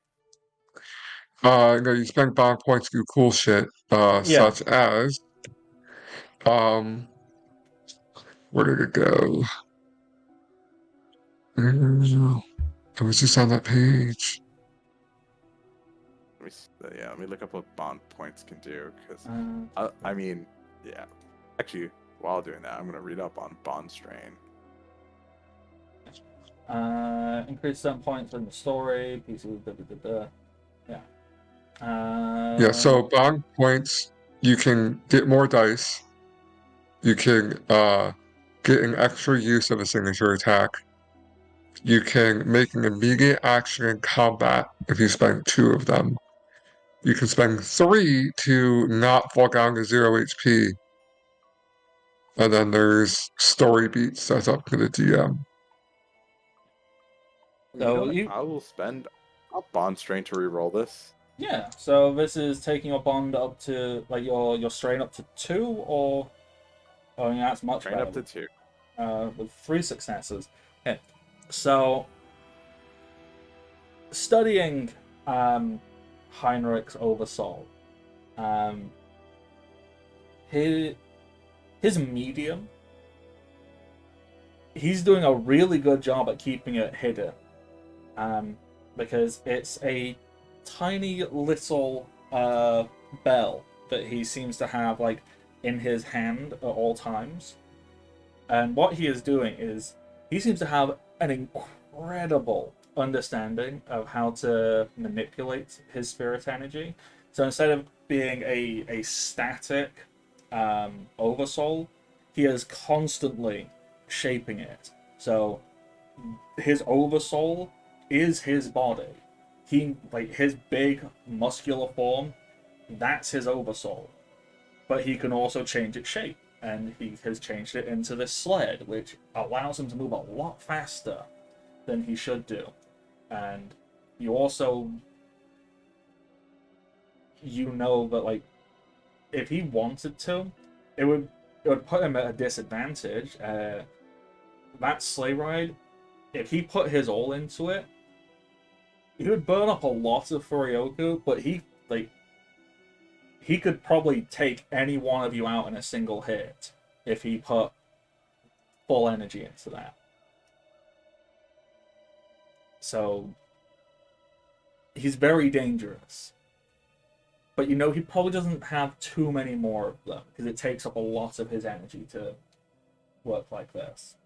No, you spend bond points to do cool shit, Yeah. such as, um, where did it go? It was just on that page. Yeah, let me look up what bond points can do, because Uh, I mean, yeah. Actually, while doing that, I'm gonna read up on bond strain. increase certain points in the story. PC. Da, da, da, da. Yeah. Yeah, so bond points, you can get more dice. You can get an extra use of a signature attack. You can make an immediate action in combat if you spend 2 of them. You can spend 3 to not fall down to 0 HP. And then there's story beats that's up to the DM. You know So what? you, I will spend a bond strain to reroll this. yeah. So this is taking your bond up to like your strain up to 2, or oh yeah, that's much Strain better. up to 2. With 3 successes. Okay. So studying Heinrich's Oversoul, um, his medium, he's doing a really good job at keeping it hidden, because it's a tiny little bell that he seems to have like in his hand at all times. And what he is doing is he seems to have an incredible understanding of how to manipulate his spirit energy. So instead of being a static oversoul, he is constantly shaping it. So his oversoul is his body. He like his big muscular form, that's his oversoul. But he can also change its shape, and he has changed it into this sled, which allows him to move a lot faster than he should do. And you also know that like if he wanted to, it would put him at a disadvantage. That sleigh ride, if he put his all into it, he would burn up a lot of Furioku, but he could probably take any one of you out in a single hit if he put full energy into that. So he's very dangerous. But he probably doesn't have too many more of them because it takes up a lot of his energy to work like this.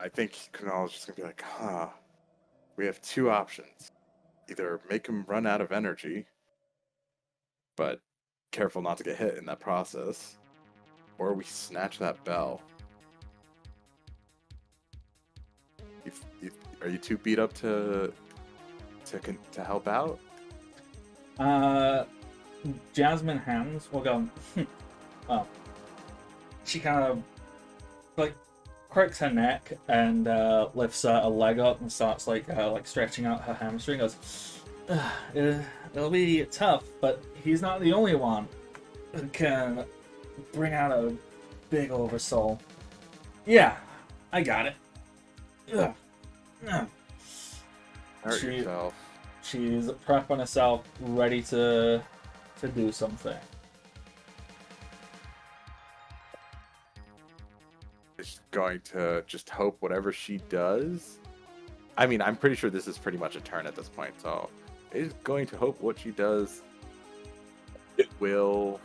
I think Kunal's just gonna be like, huh. We have 2 options. Either make him run out of energy, but careful not to get hit in that process, or we snatch that bell. Are you too beat up to help out? Jasmine Hands will go. Well, she kind of like cracks her neck and lifts a leg up and starts like stretching out her hamstring. Goes, it'll be tough, but he's not the only one who can bring out a big oversoul. Yeah, I got it. Ugh. Ugh. Hurt yourself. She's prepping herself, ready to do something. Is going to just hope whatever she does. I mean, I'm pretty sure this is pretty much a turn at this point, so is going to hope what she does. It will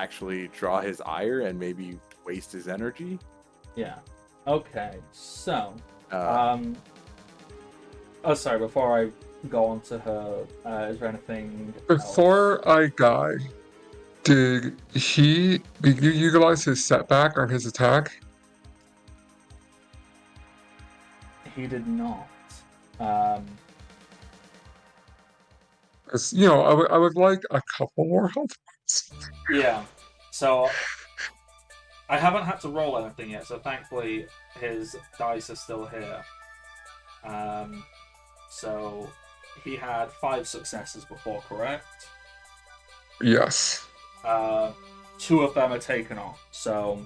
actually draw his ire and maybe waste his energy. Yeah. Okay. So, Uh, oh, sorry. Before I go on to her, is there anything else? Before I die, did you utilize his setback on his attack? He did not. Um, 'Cause, I would like a couple more health points. yeah. So I haven't had to roll anything yet. So thankfully, his dice are still here. So he had 5 successes before, correct? Yes. 2 of them are taken off. So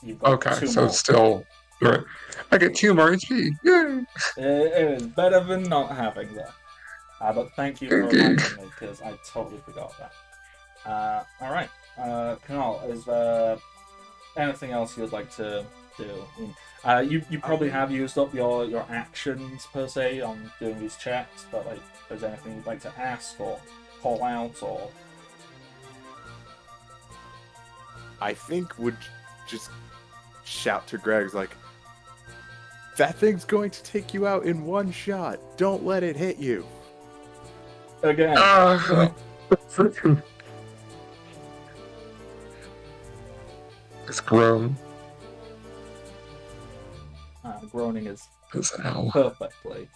you've got Okay, 2 so more. it's still right. I get 2 more HP. Yay! It is better than not having them. But thank you for Thank you. reminding me, because I totally forgot that. Alright. Kanal, is there anything else you'd like to do? You probably have used up your actions, per se, on doing these checks, but like, if there's anything you'd like to ask, or call out, or... I think would just shout to Greg's like, that thing's going to take you out in one shot. Don't let it hit you. Again, It's grown. groaning is It's ow. perfectly.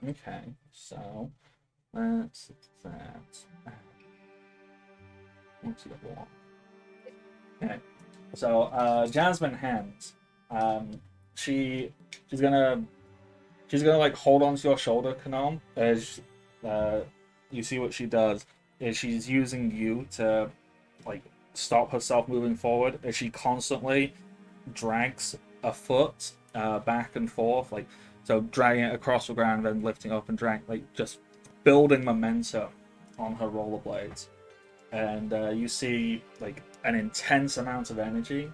Okay, so that's that. What's the other one? Okay, so Jasmine Hands, she's gonna like hold onto your shoulder, Kanal. As you see what she does is she's using you to like stop herself moving forward, as she constantly drags a foot back and forth, like so dragging it across the ground, then lifting up and dragging, like just building momentum on her rollerblades. And you see like an intense amount of energy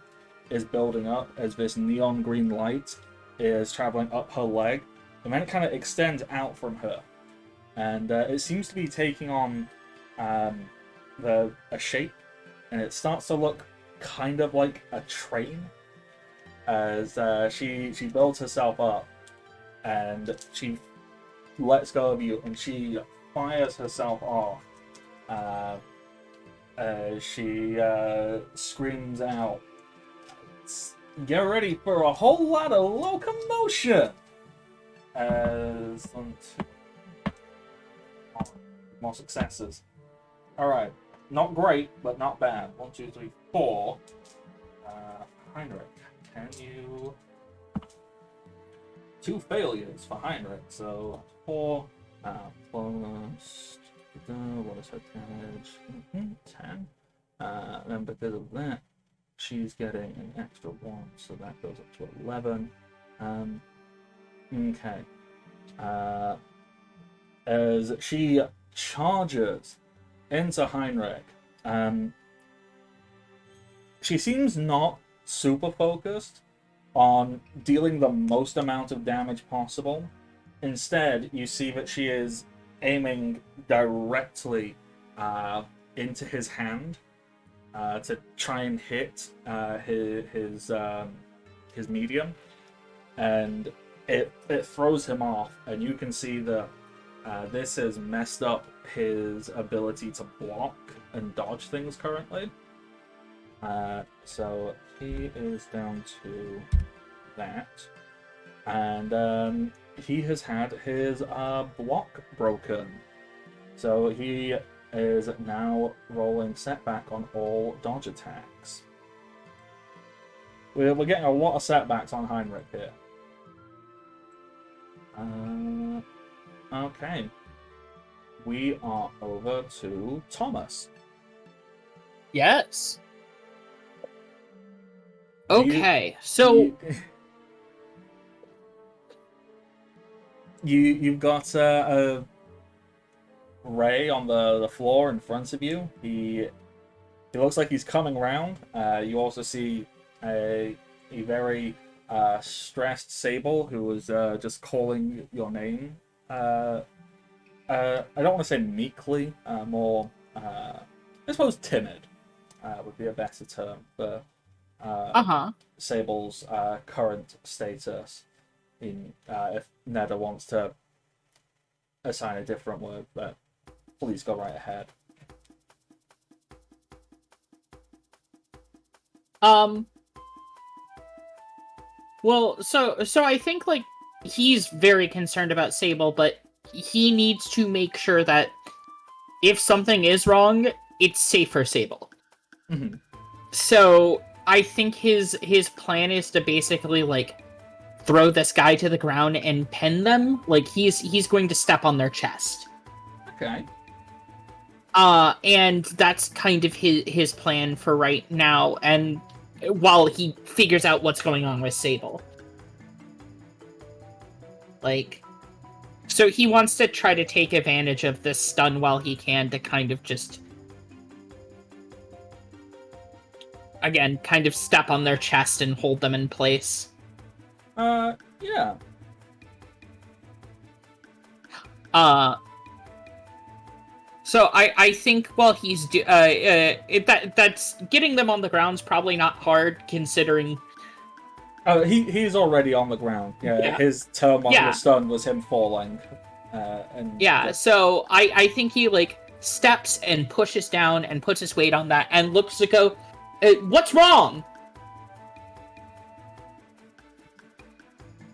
is building up as this neon green light is traveling up her leg, and then it kind of extends out from her, and it seems to be taking on a shape, and it starts to look kind of like a train, as she builds herself up, and she lets go of you, and she fires herself off. She screams out, "Get ready for a whole lot of locomotion!" As 1, 2, more successes. Alright, not great, but not bad. 1, 2, 3, 4. Heinrich, can you... 2 failures for Heinrich, so 4 plus... What is her damage? 10. Then because of that, she's getting an extra 1, so that goes up to 11. Okay. As she charges into Heinrich, she seems not super focused on dealing the most amount of damage possible. Instead, you see that she is aiming directly into his hand to try and hit his medium, and it throws him off, and you can see that this has messed up his ability to block and dodge things currently. So he is down to that, and he has had his block broken, so he is now rolling setback on all dodge attacks. We're getting a lot of setbacks on Heinrich here. Okay. We are over to Thomas. Yes. Okay, so you've got a Ray on the floor in front of you. He looks like he's coming around. You also see a very stressed Sable, who was just calling your name I don't want to say meekly, more, I suppose timid would be a better term for Sable's current status. If Neda wants to assign a different word, but please go right ahead. Well, so I think like he's very concerned about Sable, but he needs to make sure that if something is wrong, it's safe for Sable. Mm-hmm. So I think his plan is to basically like throw this guy to the ground and pin them. Like he's going to step on their chest. Okay. And that's kind of his plan for right now, and while he figures out what's going on with Sable. Like, so he wants to try to take advantage of this stun while he can to kind of just, again, kind of step on their chest and hold them in place. Yeah. So I think while he's that's getting them on the ground's probably not hard considering. He's already on the ground. Yeah. His term on the stun was him falling. So I think he like steps and pushes down and puts his weight on that and looks to go, what's wrong?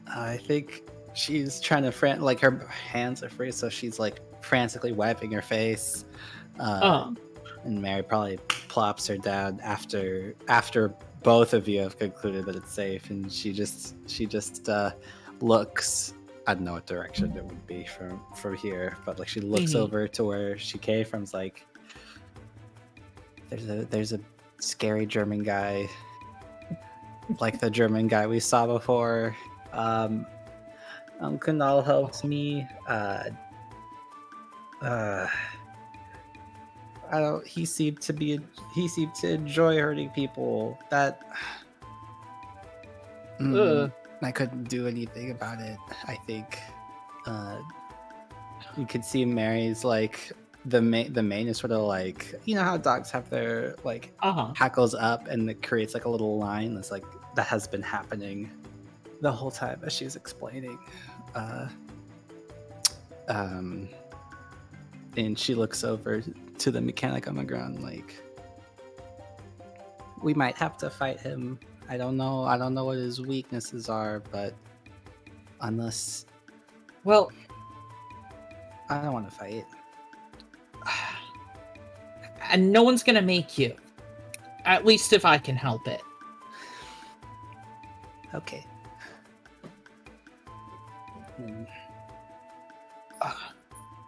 I think she's trying to like her hands are free, so she's like frantically wiping her face. And Mary probably plops her down after both of you have concluded that it's safe, and she just looks. I don't know what direction it would be from here, but like she looks over to where she came from. Is like there's a scary German guy, like the German guy we saw before. Kunal helped me. I don't. He seemed to enjoy hurting people. That I couldn't do anything about it. I think you could see Mary's like the mane is sort of like, you know how dogs have their like hackles up and it creates like a little line that's like that has been happening the whole time as she's explaining. And she looks over to the mechanic on the ground like, we might have to fight him. I don't know what his weaknesses are, but unless, well, I don't want to fight. And no one's gonna make you. At least if I can help it. Okay.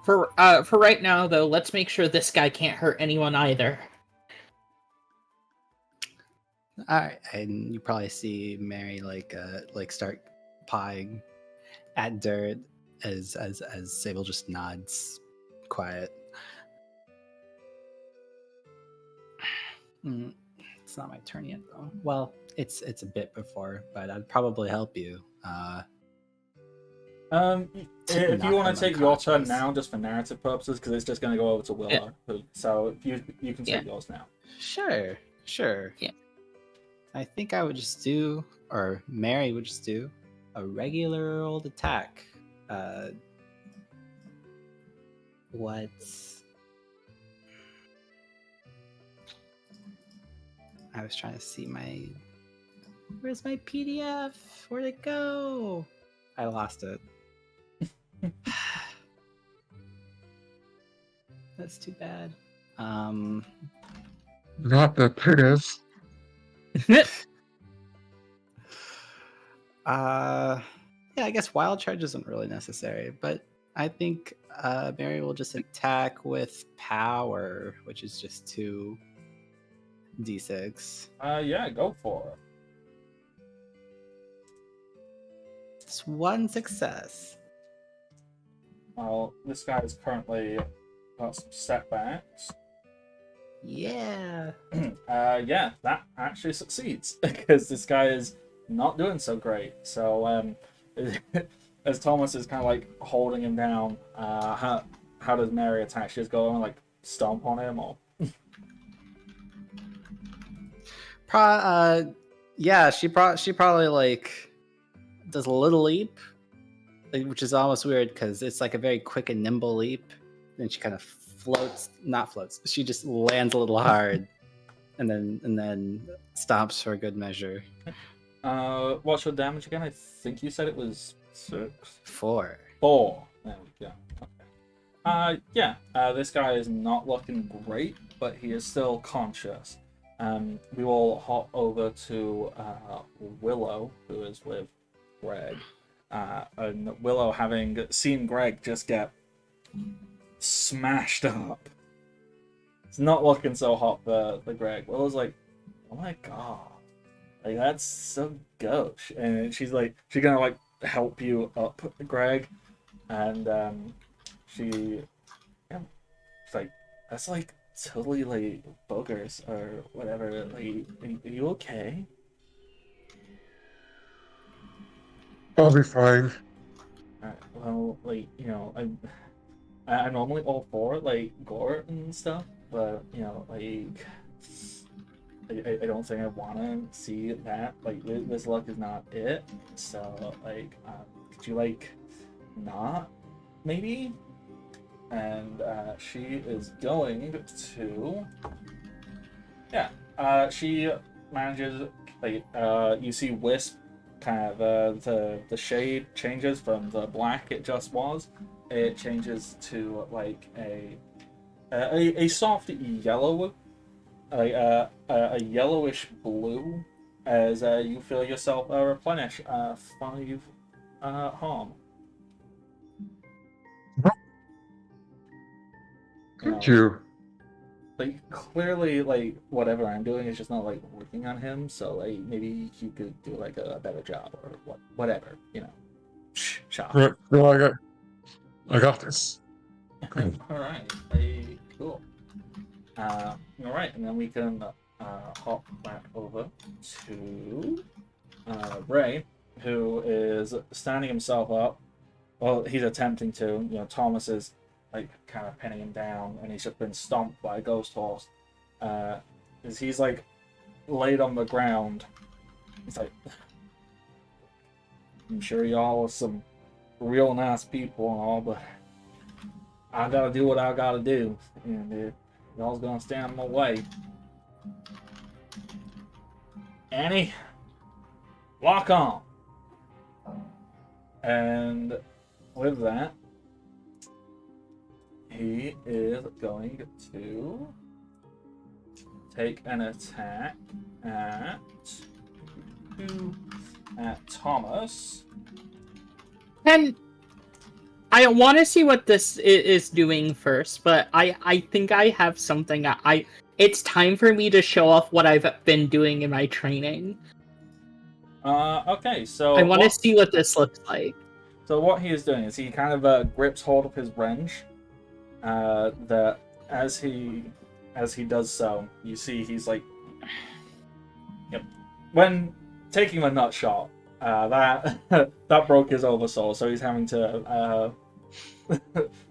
For right now, though, let's make sure this guy can't hurt anyone either. All right, and you probably see Mary like start pawing at dirt as Sable just nods, quiet. It's not my turn yet, though. Well, it's a bit before, but I'd probably help you. If you want to take your turn now, just for narrative purposes, because it's just going to go over to Willow. Yeah. So you can take yours now. Sure. Yeah. I think I would just do, or Mary would just do, a regular old attack. What? I was trying to see where's my PDF? Where'd it go? I lost it. That's too bad. Not the penis. Yeah, I guess wild charge isn't really necessary, but I think Mary will just attack with power, which is just 2d6. Yeah, go for it. It's one success. Well, this guy is currently got some setbacks. Yeah. Yeah, that actually succeeds because this guy is not doing so great. So, as Thomas is kind of like holding him down, how how does Mary attack? She just go and like stomp on him, or Yeah, she probably like does a little leap, like, which is almost weird because it's like a very quick and nimble leap. Then she kind of not floats. She just lands a little hard, and then stomps for a good measure. What's your damage again? I think you said it was 6. 4. 4. There we go. Okay. This guy is not looking great, but he is still conscious. We will hop over to Willow, who is with Greg. And Willow, having seen Greg just get smashed up, it's not looking so hot for Greg. Willow's like, oh my god. Like, that's so gauche. And she's gonna like help you up, Greg. And she's like, that's like totally like boogers or whatever. Like, are you okay? I'll be fine. Alright, well, like, I'm normally all for like gore and stuff, but like I don't think I want to see that. Like, this look is not it. So, like, could you, like, not, maybe? And she is going to... Yeah, she manages, like, you see Wisp, kind of, the shade changes from the black it just was. It changes to, like, a soft yellow, a yellowish blue, as you feel yourself replenish 5 harm. Thank you. Like, clearly, like, whatever I'm doing is just not like working on him. So, like, maybe you could do like a better job or whatever, Shop. Right, well, I got this. All right, cool. All right, and then we can hop back over to Ray, who is standing himself up. Well, he's attempting to. Thomas is like kind of pinning him down, and he's just been stomped by a ghost horse. As he's like laid on the ground, he's like, "I'm sure y'all are some real nice people and all, but I gotta do what I gotta do, and y'all's gonna stand in my way. Annie, lock on." And with that, he is going to take an attack at Thomas. And I want to see what this is doing first, but I think I have something. It's time for me to show off what I've been doing in my training. Okay, so I want to see what this looks like. So what he is doing is he kind of grips hold of his wrench. That as he does so, you see he's like, yep. When taking a nut shot, that that broke his oversoul, so he's having to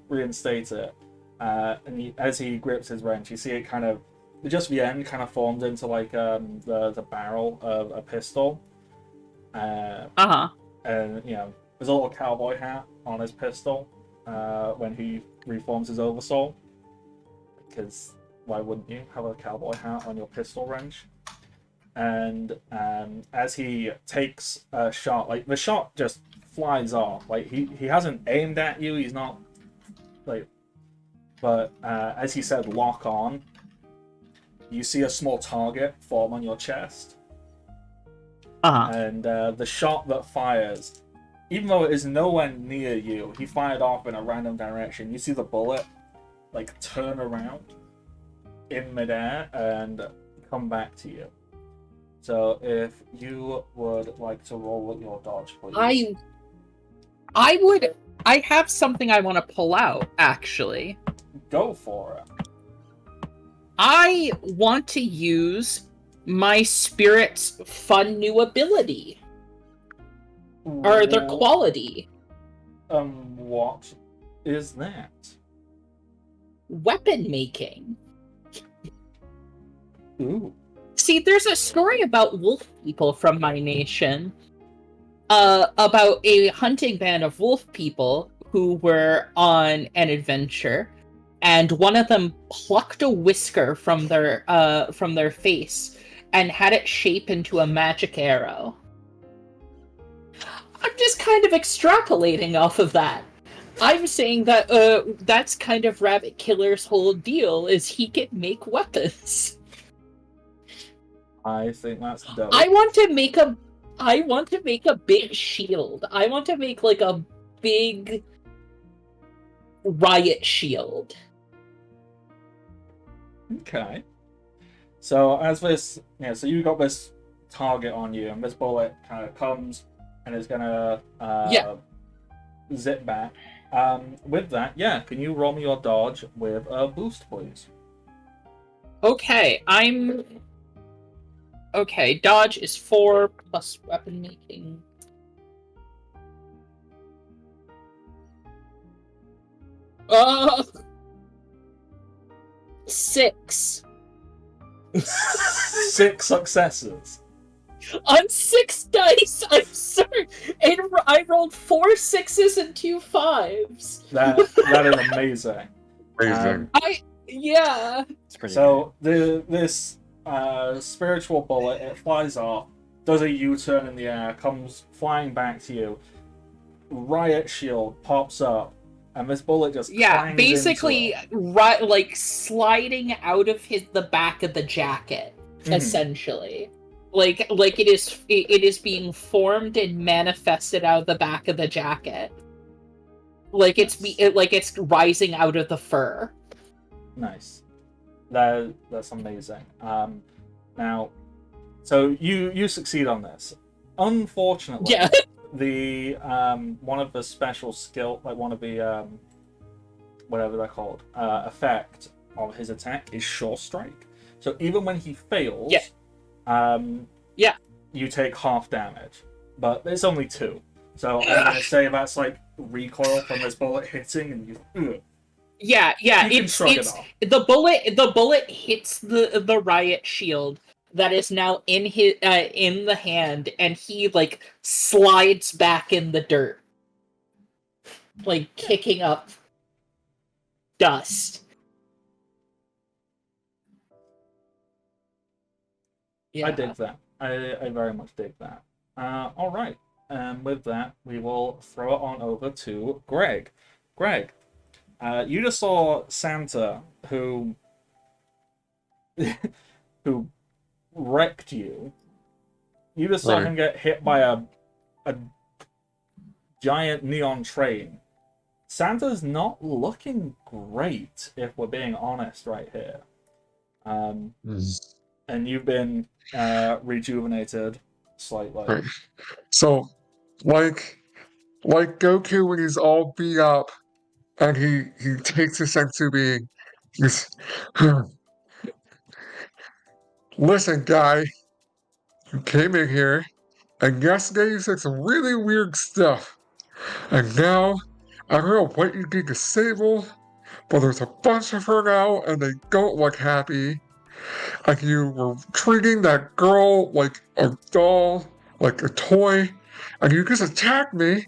reinstate it. And as he grips his wrench, you see it kind of just the end kind of formed into like the barrel of a pistol. And there's a little cowboy hat on his pistol when he reforms his oversoul, because why wouldn't you have a cowboy hat on your pistol wrench? And as he takes a shot, like the shot just flies off. Like he hasn't aimed at you. He's not like, but as he said, lock on. You see a small target form on your chest. And the shot that fires, even though it is nowhere near you, he fired off in a random direction. You see the bullet like turn around in midair and come back to you. So if you would like to roll with your dodge, please. I have something I want to pull out, actually. Go for it. I want to use my spirit's fun new ability. Or their quality. What is that? weapon making. Ooh. See, there's a story about wolf people from my nation, about a hunting band of wolf people who were on an adventure, and one of them plucked a whisker from their face and had it shape into a magic arrow. I'm just kind of extrapolating off of that. I'm saying that that's kind of Rabbit Killer's whole deal, is he can make weapons. I think that's dope. I want to make a big shield. I want to make like a big riot shield. Okay. So as this, so you got this target on you, and this bullet kind of comes and is gonna zip back. With that, can you roll me your dodge with a boost, please? Okay, dodge is 4 plus weapon making. Uh, 6. 6 successes. On 6 dice, I'm sorry. And I rolled 4 6s and 2 5s. That is amazing. Amazing. Yeah. It's pretty So this spiritual bullet, it flies off, does a U-turn in the air, comes flying back to you. Riot shield pops up, and this bullet just clangs basically into it. like sliding out of the back of the jacket, essentially. Like it is being formed and manifested out of the back of the jacket. Like it's rising out of the fur. Nice. That's amazing. Now, so you succeed on this. Unfortunately, the one of the special skill, like one of the whatever they're called, effect of his attack is Sure Strike. So even when he fails, you take half damage, but it's only 2. So I'm gonna say that's like recoil from this bullet hitting, and you. It's the bullet hits the riot shield that is now in his in the hand, and he like slides back in the dirt, like kicking up dust. I dig that. I very much dig that. All right. With that, we will throw it on over to Greg. Greg, you just saw Santa who wrecked you. You just saw him get hit by a giant neon train. Santa's not looking great, if we're being honest right here. And you've been rejuvenated slightly. Right. So, like Goku when he's all beat up, and he takes his sensu being, he's, listen, guy, you came in here, and yesterday you said some really weird stuff, and now I don't know what you did to Sable, but there's a bunch of her now, and they don't look happy. Like you were treating that girl like a doll, like a toy, and you just attacked me,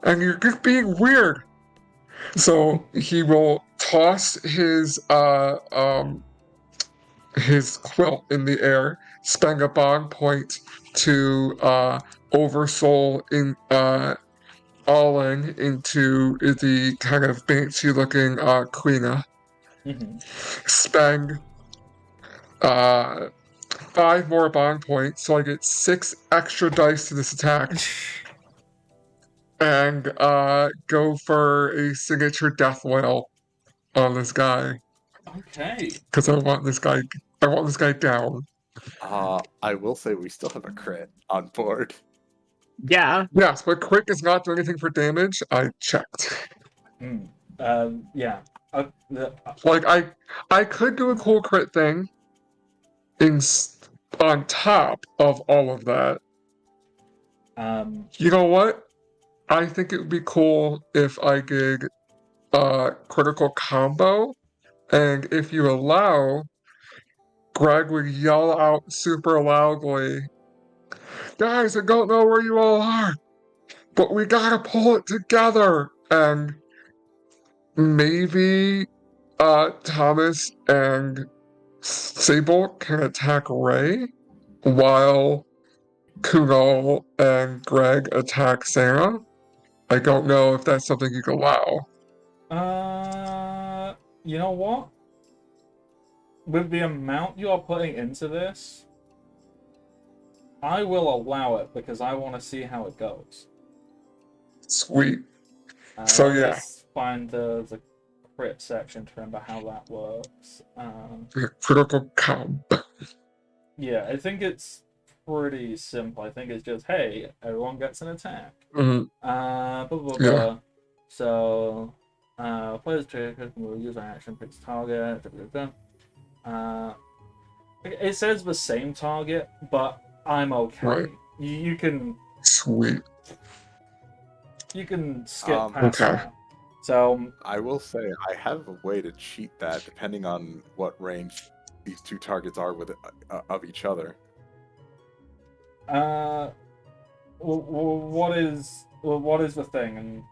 and you're just being weird. So he will toss his quilt in the air, spend a bond point to oversoul in Alling into the kind of banshee looking Queena. Spend 5 more bond points, so I get 6 extra dice to this attack. And go for a signature death wail on this guy. Okay. Because I want this guy down. I will say we still have a crit on board. Yeah. Yes, but crit does not do anything for damage. I checked. Yeah. Like I could do a cool crit thing on top of all of that. You know what? I think it would be cool if I did critical combo And if you allow, Greg would yell out super loudly, "Guys, I don't know where you all are, but we gotta pull it together!" And maybe Thomas and Sable can attack Ray while Kunal and Greg attack Sarah. I don't know if that's something you can allow. You know what? With the amount you are putting into this, I will allow it because I want to see how it goes. Sweet. So Let me yeah, just find the crit section to remember how that works. critical comp. Yeah, I think it's pretty simple. I think it's just, hey, everyone gets an attack. Mhm. Blah, blah, Yeah. blah. So, players trigger will use an action, picks target. It says the same target, but I'm okay. Right. You can Sweet. skip past Okay. that. So, I will say I have a way to cheat that depending on what range these two targets are with of each other. what is the thing? And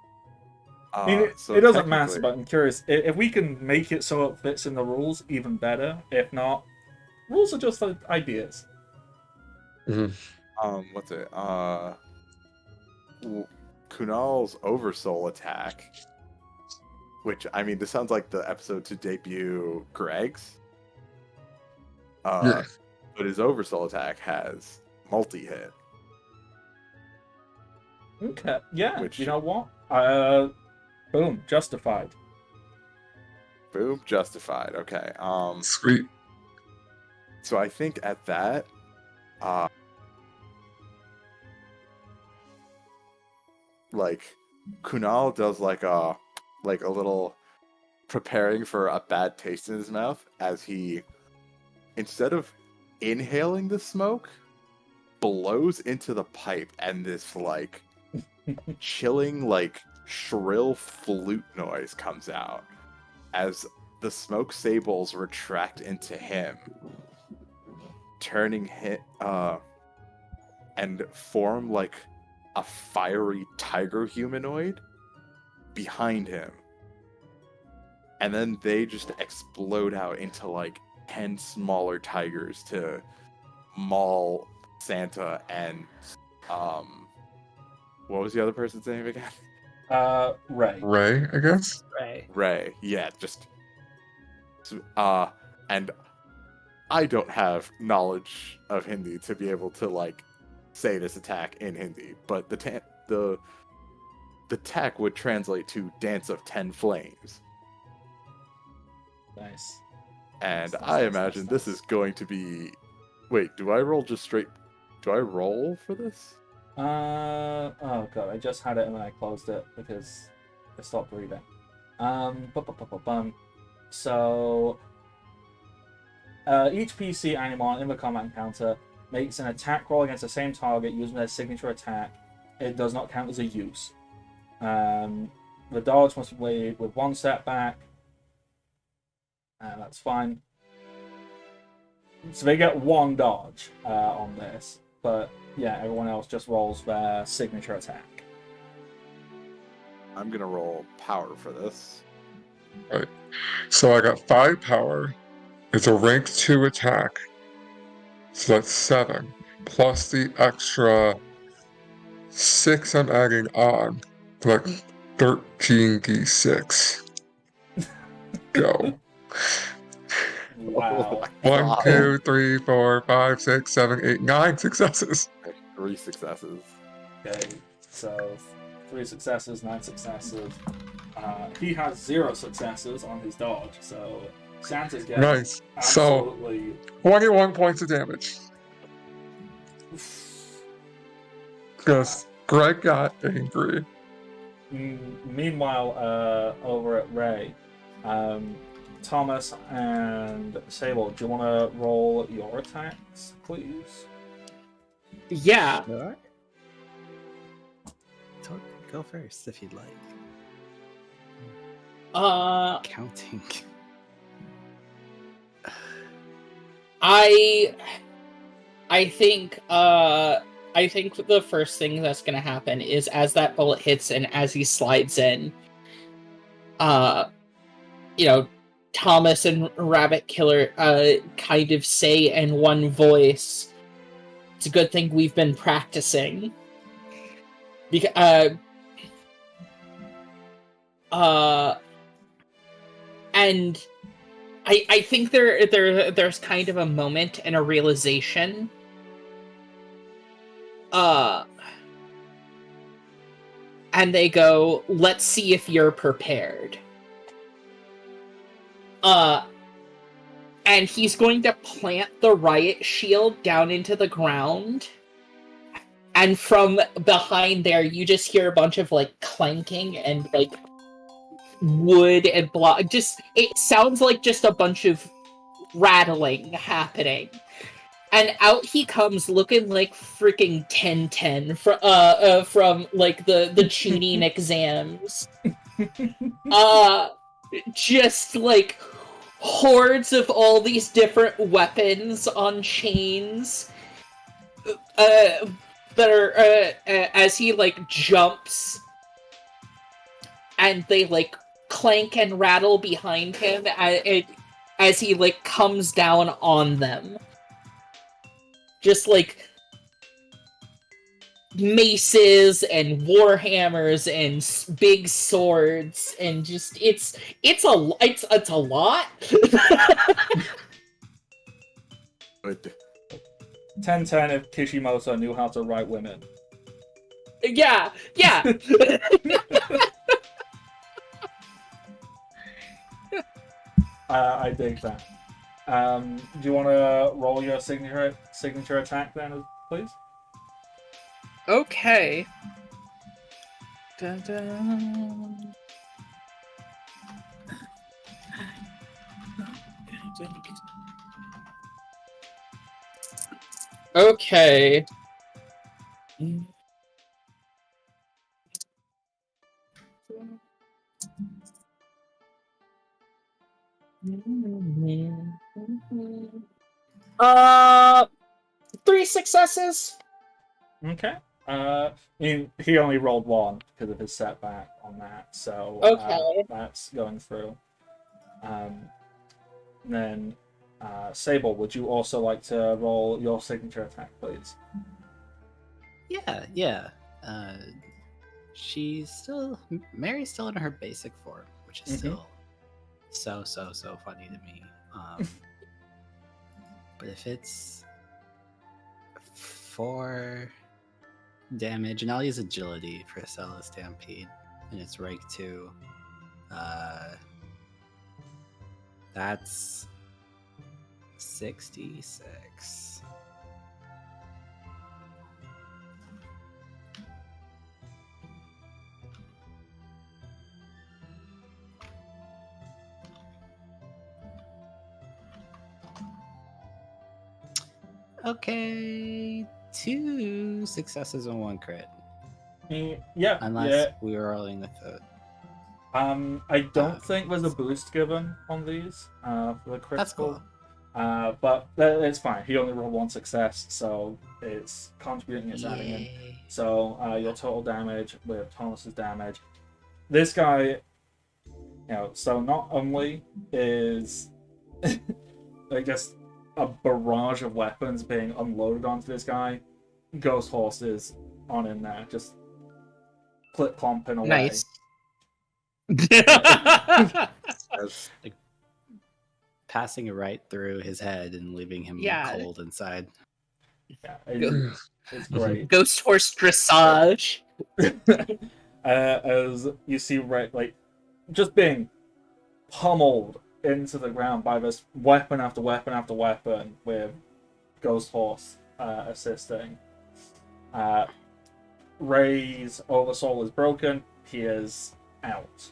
I mean, So it doesn't matter, technically- but I'm curious if we can make it so it fits in the rules, even better. If not, rules are just like ideas. What's it? Kunal's Oversoul attack, which I mean, this sounds like the episode to debut Greg's. Yeah. But his Oversoul attack has multi-hit. Okay, yeah. Which- You know what? Boom, justified. Boom, justified. Okay. Sweet. So I think at that, like Kunal does like a little preparing for a bad taste in his mouth as he, instead of inhaling the smoke, blows into the pipe, and this like chilling, like shrill flute noise comes out as the smoke sables retract into him, turning him and form like a fiery tiger humanoid behind him. And then they just explode out into like 10 smaller tigers to maul Santa and what was the other person's name again? Ray. Ray, I guess. Ray. Yeah, just and I don't have knowledge of Hindi to be able to like say this attack in Hindi, but the attack would translate to Dance of 10 Flames. Nice. And Nice, I nice, imagine nice, this nice. is going to be. Wait, do I roll just straight? Do I roll for this? Oh god, I just had it and then I closed it because I stopped reading. So, each PC animal in the combat encounter makes an attack roll against the same target using their signature attack. It does not count as a use. The dodge must be made with one setback. That's fine. So they get one dodge on this, but yeah, everyone else just rolls their signature attack. I'm gonna roll power for this. Right. So I got 5 power. It's a rank 2 attack. So that's 7. Plus the extra 6 I'm adding on. Like 13d6. Go. Wow. Oh my 1, God. 2, 3, 4, 5, 6, 7, 8, 9 successes. 3 successes. Okay, so 3 successes, 9 successes. He has 0 successes on his dodge, so Santa's getting Nice. So absolutely. 21 points of damage. Because Greg got angry. Meanwhile, over at Ray, Thomas and Sable, do you want to roll your attacks, please? Yeah. Sure. Go first if you'd like. Uh, Counting. I think the first thing that's gonna happen is as that bullet hits and as he slides in, you know, Thomas and Rabbit Killer kind of say in one voice, "It's a good thing we've been practicing." Because and I think there's kind of a moment and a realization. And they go, "Let's see if you're prepared." And he's going to plant the riot shield down into the ground. And from behind there, you just hear a bunch of like clanking and like wood and block. Just it sounds like just a bunch of rattling happening. And out he comes looking like freaking 1010 from like the tuning exams. Just like hordes of all these different weapons on chains. That are as he like jumps, and they like clank and rattle behind him as he like comes down on them. Just like maces and warhammers and big swords, and just it's a lot. 1010 if Kishimoto knew how to write women. Yeah. I dig that. Do you want to roll your signature attack then, please? Okay. Dun, dun. Okay. Three successes. Okay. He only rolled one because of his setback on that, so Okay. that's going through. Then, Sable, would you also like to roll your signature attack, please? Yeah. Mary's still in her basic form, which is still so funny to me. But if it's 4 damage, and I'll use agility for Cella Stampede, and it's rank 2. That's 66. Okay, 2 successes and 1 crit. Yeah. Unless we were rolling the third. I don't think there's a boost given on these for the critical. That's cool. But it's fine. He only rolled 1 success, so it's contributing, it's adding in. So your total damage with Thomas's damage. This guy, so not only is, I guess, a barrage of weapons being unloaded onto this guy, ghost horses on in there, just clip-clomping away. Nice. Like passing right through his head and leaving him cold inside. Yeah, it's great. Ghost horse dressage. As you see, like just being pummeled into the ground by this weapon after weapon after weapon, with Ghost Horse assisting. Ray's oversoul is broken. He is out.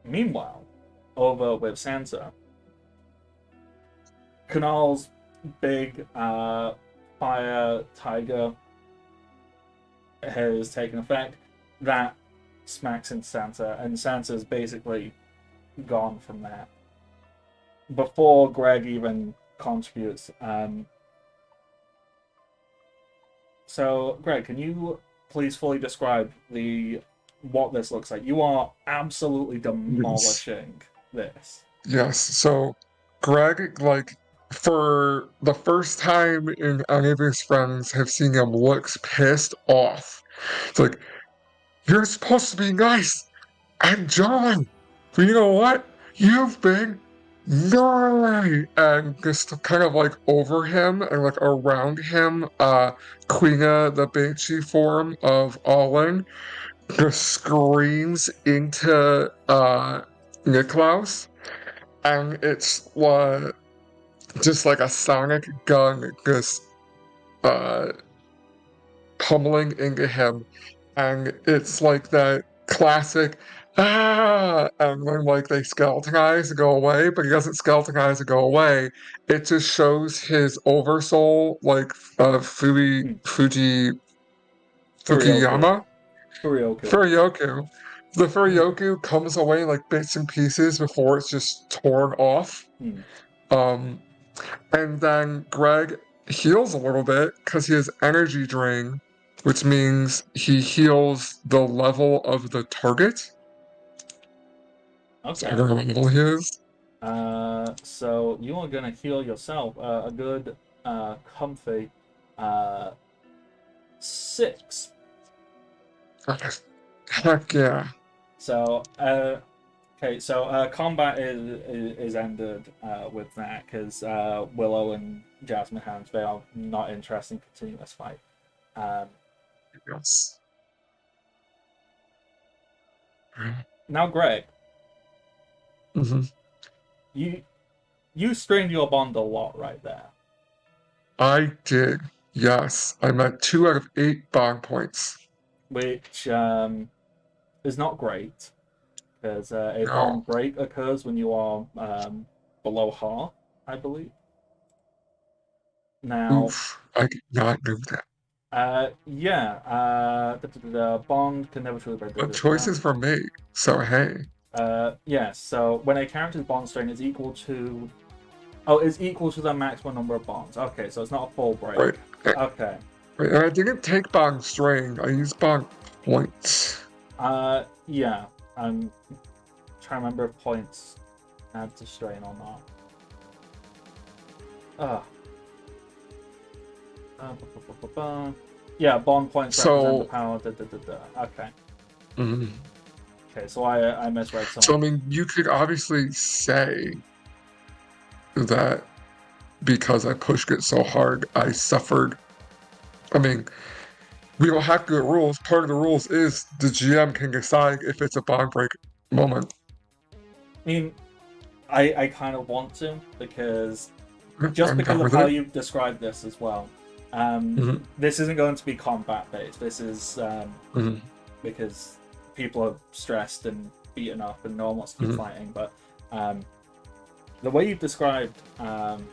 Meanwhile, over with Santa, Kunal's big fire tiger has taken effect. That smacks into Santa, and Santa's basically gone from that. before Greg even contributes, so Greg, can you please fully describe what this looks like? You are absolutely demolishing this. Yes. So Greg, like, for the first time in any of his friends have seen him, looks pissed off. It's like, you're supposed to be nice and jolly, but you know what? You've been naughty. And just kind of like over him and like around him, Queena, the banshee form of Allen, just screams into Niklaus. And it's just like a sonic gun just uh, pummeling into him. And it's like that classic, and then like they skeletonize and go away, but he doesn't skeletonize and go away. It just shows his oversoul, like Furioku. Fukuyama? Furioku. Furyoku. The Furyoku comes away in like bits and pieces before it's just torn off. Um, and then Greg heals a little bit because he has energy drain, which means he heals the level of the target. Okay. I don't know what level he is. So you are gonna heal yourself a good, comfy, 6. Heck yeah. So, okay, so combat is ended with that because Willow and Jasmine Hands, they are not interested in continuing this fight. Yes. Now, Greg, Mm-hmm. you strained your bond a lot right there. I did. Yes. I'm at 2 out of 8 bond points. Which is not great because a No. bond break occurs when you are below half, I believe. Now, Oof. I did not do that. Bond can never truly break. But choices were made, so hey. Yes. So when a character's bond strain is equal to, is equal to the maximum number of bonds. Okay, so it's not a full break. Right. Okay. Right, and I didn't take bond strain. I used bond points. Yeah. I'm trying to remember if points add to strain or not. Yeah, bond points represent the power. Okay. Mm-hmm. Okay, so I misread something. So I mean, you could obviously say that because I pushed it so hard, I suffered. I mean, we don't have to get rules. Part of the rules is the GM can decide if it's a bond break moment. I mean, I kind of want to because just I'm because down of with how it. you've described this as well. Mhm. This isn't going to be combat based. This is Mhm. because people are stressed and beaten up and no one wants to keep fighting. But the way you've described, I'm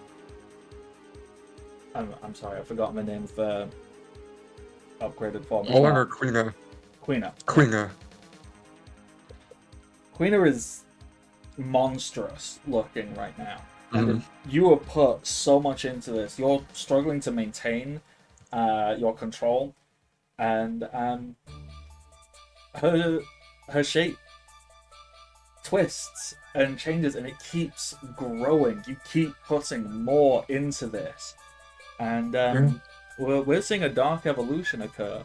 sorry, I've forgotten the name of the upgraded form. Olin or Queena? Queena. Queena. Queena is monstrous looking right now. And Mhm. you have put so much into this. You're struggling to maintain your control, and her shape twists and changes, and it keeps growing. You keep putting more into this, and we're seeing a dark evolution occur.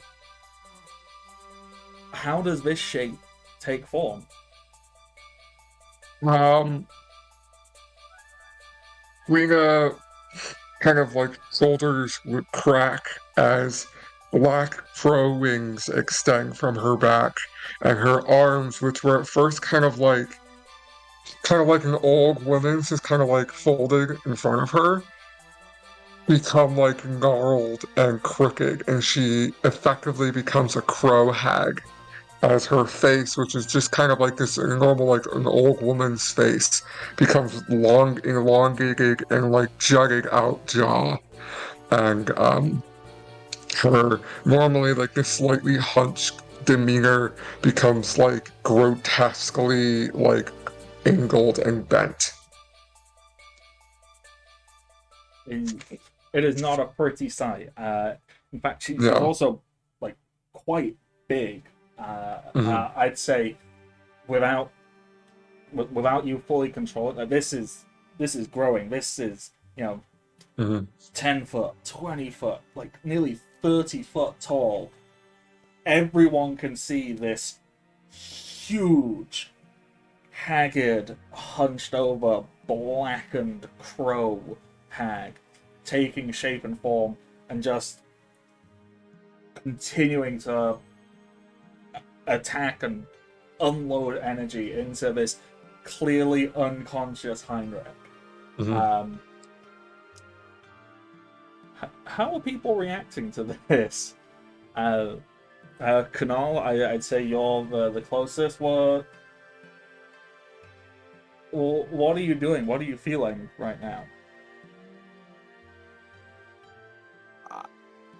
How does this shape take form? Queena kind of like shoulders would crack as black pro wings extend from her back, and her arms, which were at first kind of like an old woman's, just kind of like folded in front of her, become like gnarled and crooked, and she effectively becomes a crow hag. As her face, which is just kind of like this normal, like an old woman's face, becomes long, elongated, and like jutted out jaw. And her normally like this slightly hunched demeanor becomes like grotesquely like angled and bent. It is not a pretty sight. In fact, she's Yeah. also like quite big. Mhm. I'd say without you fully control it, like, this is growing. This is, you know, Mhm. 10 foot, 20 foot, like nearly 30 foot tall. Everyone can see this huge, haggard, hunched over, blackened crow hag taking shape and form and just continuing to attack and unload energy into this clearly unconscious Heinrich. Mhm. How are people reacting to this? Kunal, I'd say you're the closest. What are you doing? What are you feeling right now?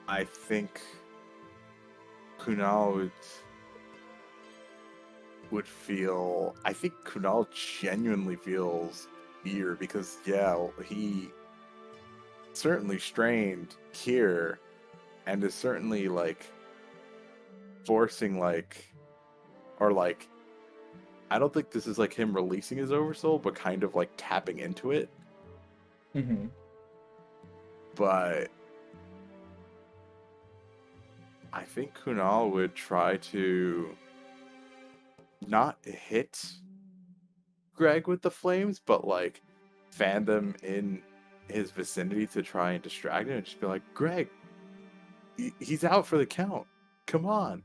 I think Kunal would feel. I think Kunal genuinely feels fear because he certainly strained here and is certainly like forcing or I don't think this is like him releasing his oversoul, but kind of like tapping into it. Mm-hmm. But I think Kunal would try to not hit Greg with the flames, but like fan them in his vicinity to try and distract him and just be like, Greg, he's out for the count. Come on.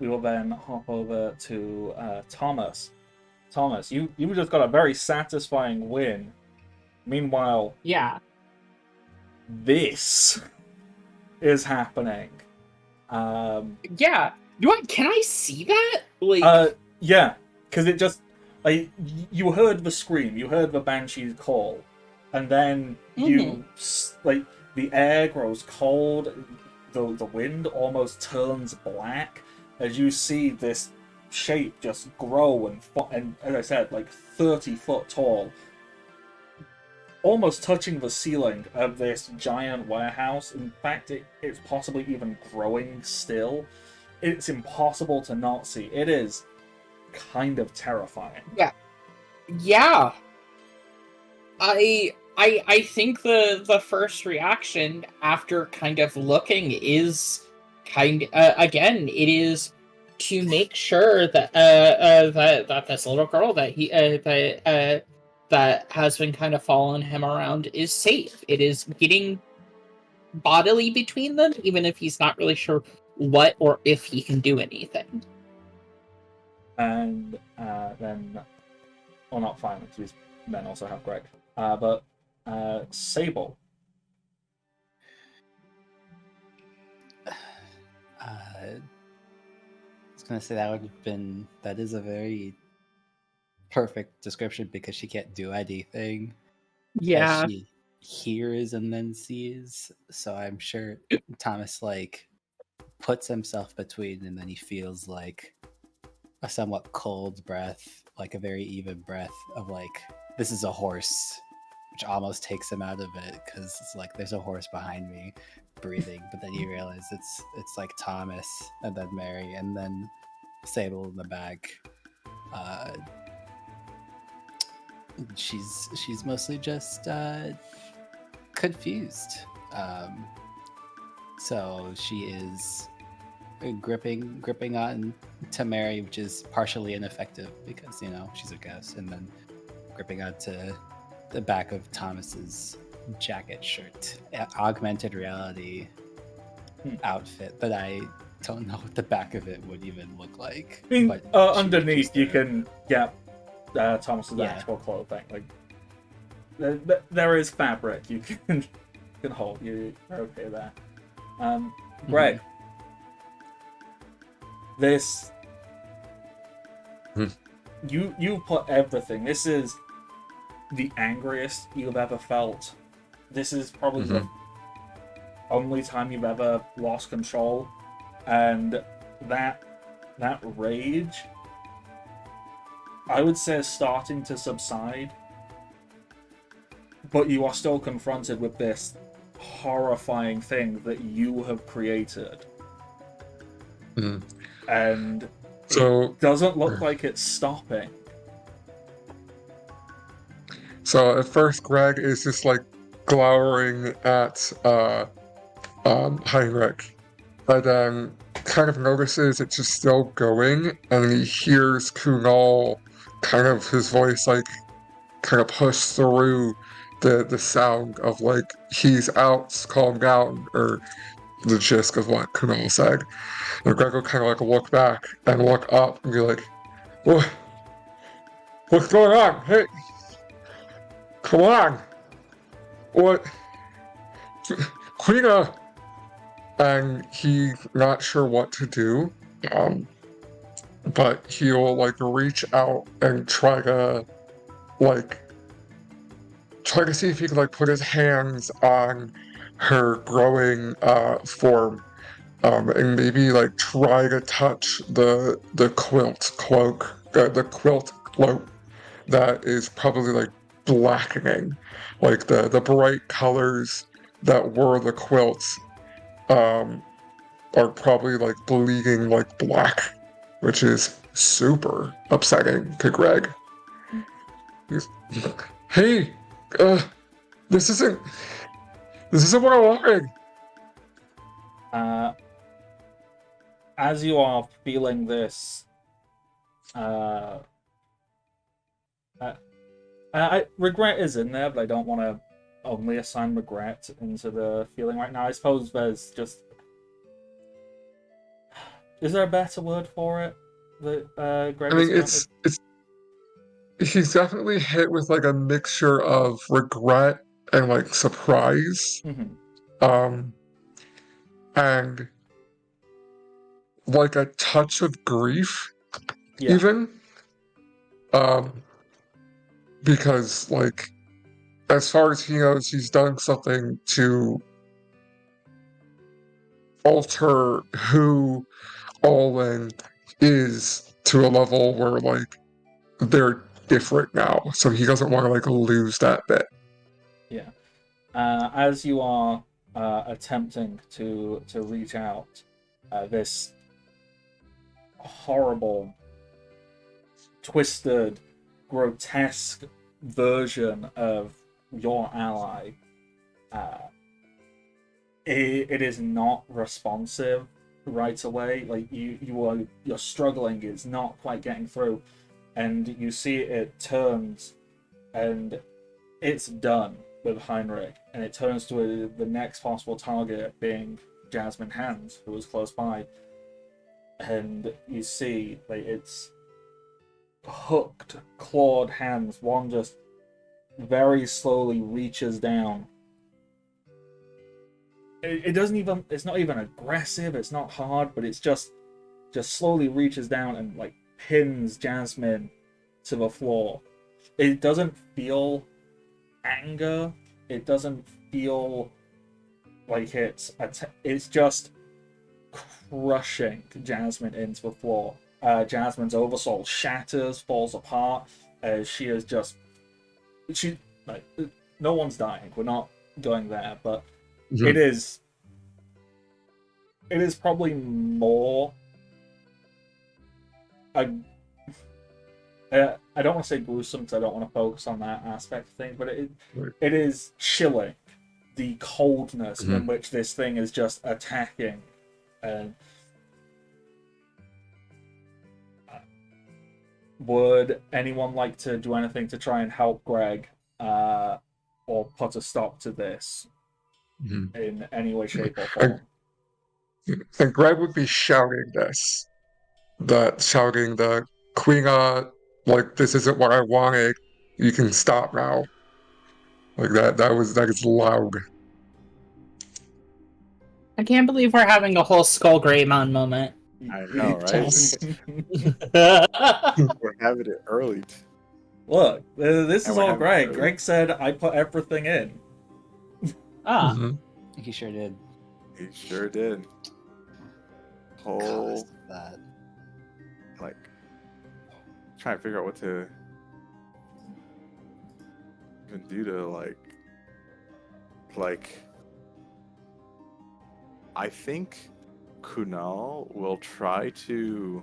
We will then hop over to Thomas. Thomas, you just got a very satisfying win. Meanwhile, Yeah. this is happening. Yeah. Can I see that? Like, Yeah, because it just like you heard the scream, you heard the banshee's call, and then you like the air grows cold, the wind almost turns black as you see this shape just grow and as I said, like 30 foot tall, almost touching the ceiling of this giant warehouse. In fact, it's possibly even growing still. It's impossible to not see. It is kind of terrifying. yeah. I think the first reaction after kind of looking is again, it is to make sure that that this little girl that has been kind of following him around is safe. It is getting bodily between them, even if he's not really sure what or if he can do anything. And then, well, not finally, because men also have Greg. But Sable. I was gonna say that is a very perfect description because she can't do anything. Yeah. As she hears and then sees. So I'm sure Thomas like puts himself between, and then he feels like a somewhat cold breath, like a very even breath of like, this is a horse, which almost takes him out of it because it's like there's a horse behind me breathing. But then you realize it's like Thomas and then Mary and then Sable in the back. She's mostly just confused. So she is gripping on to Mary, which is partially ineffective because she's a ghost, and then gripping onto the back of Thomas's jacket shirt, augmented reality outfit. But I don't know what the back of it would even look like. I mean, but underneath you can get Thomas's actual clothing. Like there is fabric you can hold. You're okay there. Greg, this you put everything. This is the angriest you've ever felt. This is probably the only time you've ever lost control, and that rage, I would say, is starting to subside. but you are still confronted with this horrifying thing that you have created. Mhm. And So it doesn't look like it's stopping. So at first, Greg is just like glowering at Heinrich, but then kind of notices it's just still going, and he hears Kunal, kind of his voice like kind of push through the sound of like he's out, calm down, or the gist of what Kunal said. And Greg will kind of like look back and look up and be like, "What? What's going on? Hey, come on! What? Quina!" And he's not sure what to do. Um, but he'll like reach out and like try to see if he can like put his hands on her growing form, and maybe like try to touch the quilt cloak that is probably like blackening, like the bright colors that were the quilts. Are probably like bleeding like black, which is super upsetting to Greg. He's, hey, uh, this isn't what I wanted. As you are feeling this, uh, regret is in there, but I don't want to only assign regret into the feeling right now. I suppose there's just. Is there a better word for it that Greg I has mean, it's he's definitely hit with like a mixture of regret and like surprise, Mm-hmm. um, and like a touch of grief, Yeah. even, um, because like as far as he knows, he's done something to alter who Olin is to a level where like they're different now, so he doesn't want to like lose that bit. Yeah. As you are attempting to reach out, this horrible, twisted, grotesque version of your ally, uh, it is not responsive right away. Like you're struggling. It's not quite getting through, and you see it turns, and it's done with Heinrich, and it turns to the next possible target being Jasmine Hands, who was close by, and you see like it's hooked, clawed hands. One just very slowly reaches down. It doesn't even. It's not even aggressive. It's not hard, but it's just slowly reaches down and like pins Jasmine to the floor. It doesn't feel anger. It doesn't feel like it's just crushing Jasmine into the floor. Jasmine's oversoul shatters, falls apart. She is just like no one's dying. We're not going there, but Mhm. it is probably more. I don't want to say gruesome because I don't want to focus on that aspect of things, but Right. it is chilling, the coldness in Mhm. which this thing is just attacking. And would anyone like to do anything to try and help Greg, or put a stop to this Mhm. in any way, shape, or And, form? and Greg would be shouting this, shouting the Quina, like this isn't what I wanted. You can stop now. Like that. That is loud. I can't believe we're having a whole Skull Greymon moment. I know, right? Yes. We're having it early. Look, this And is we're all having it Greg. early. Greg said I put everything in. Ah, Mhm. He sure did. He sure did. Whole Caused that. like trying to figure out what to even do to like like, I think Kunal will try to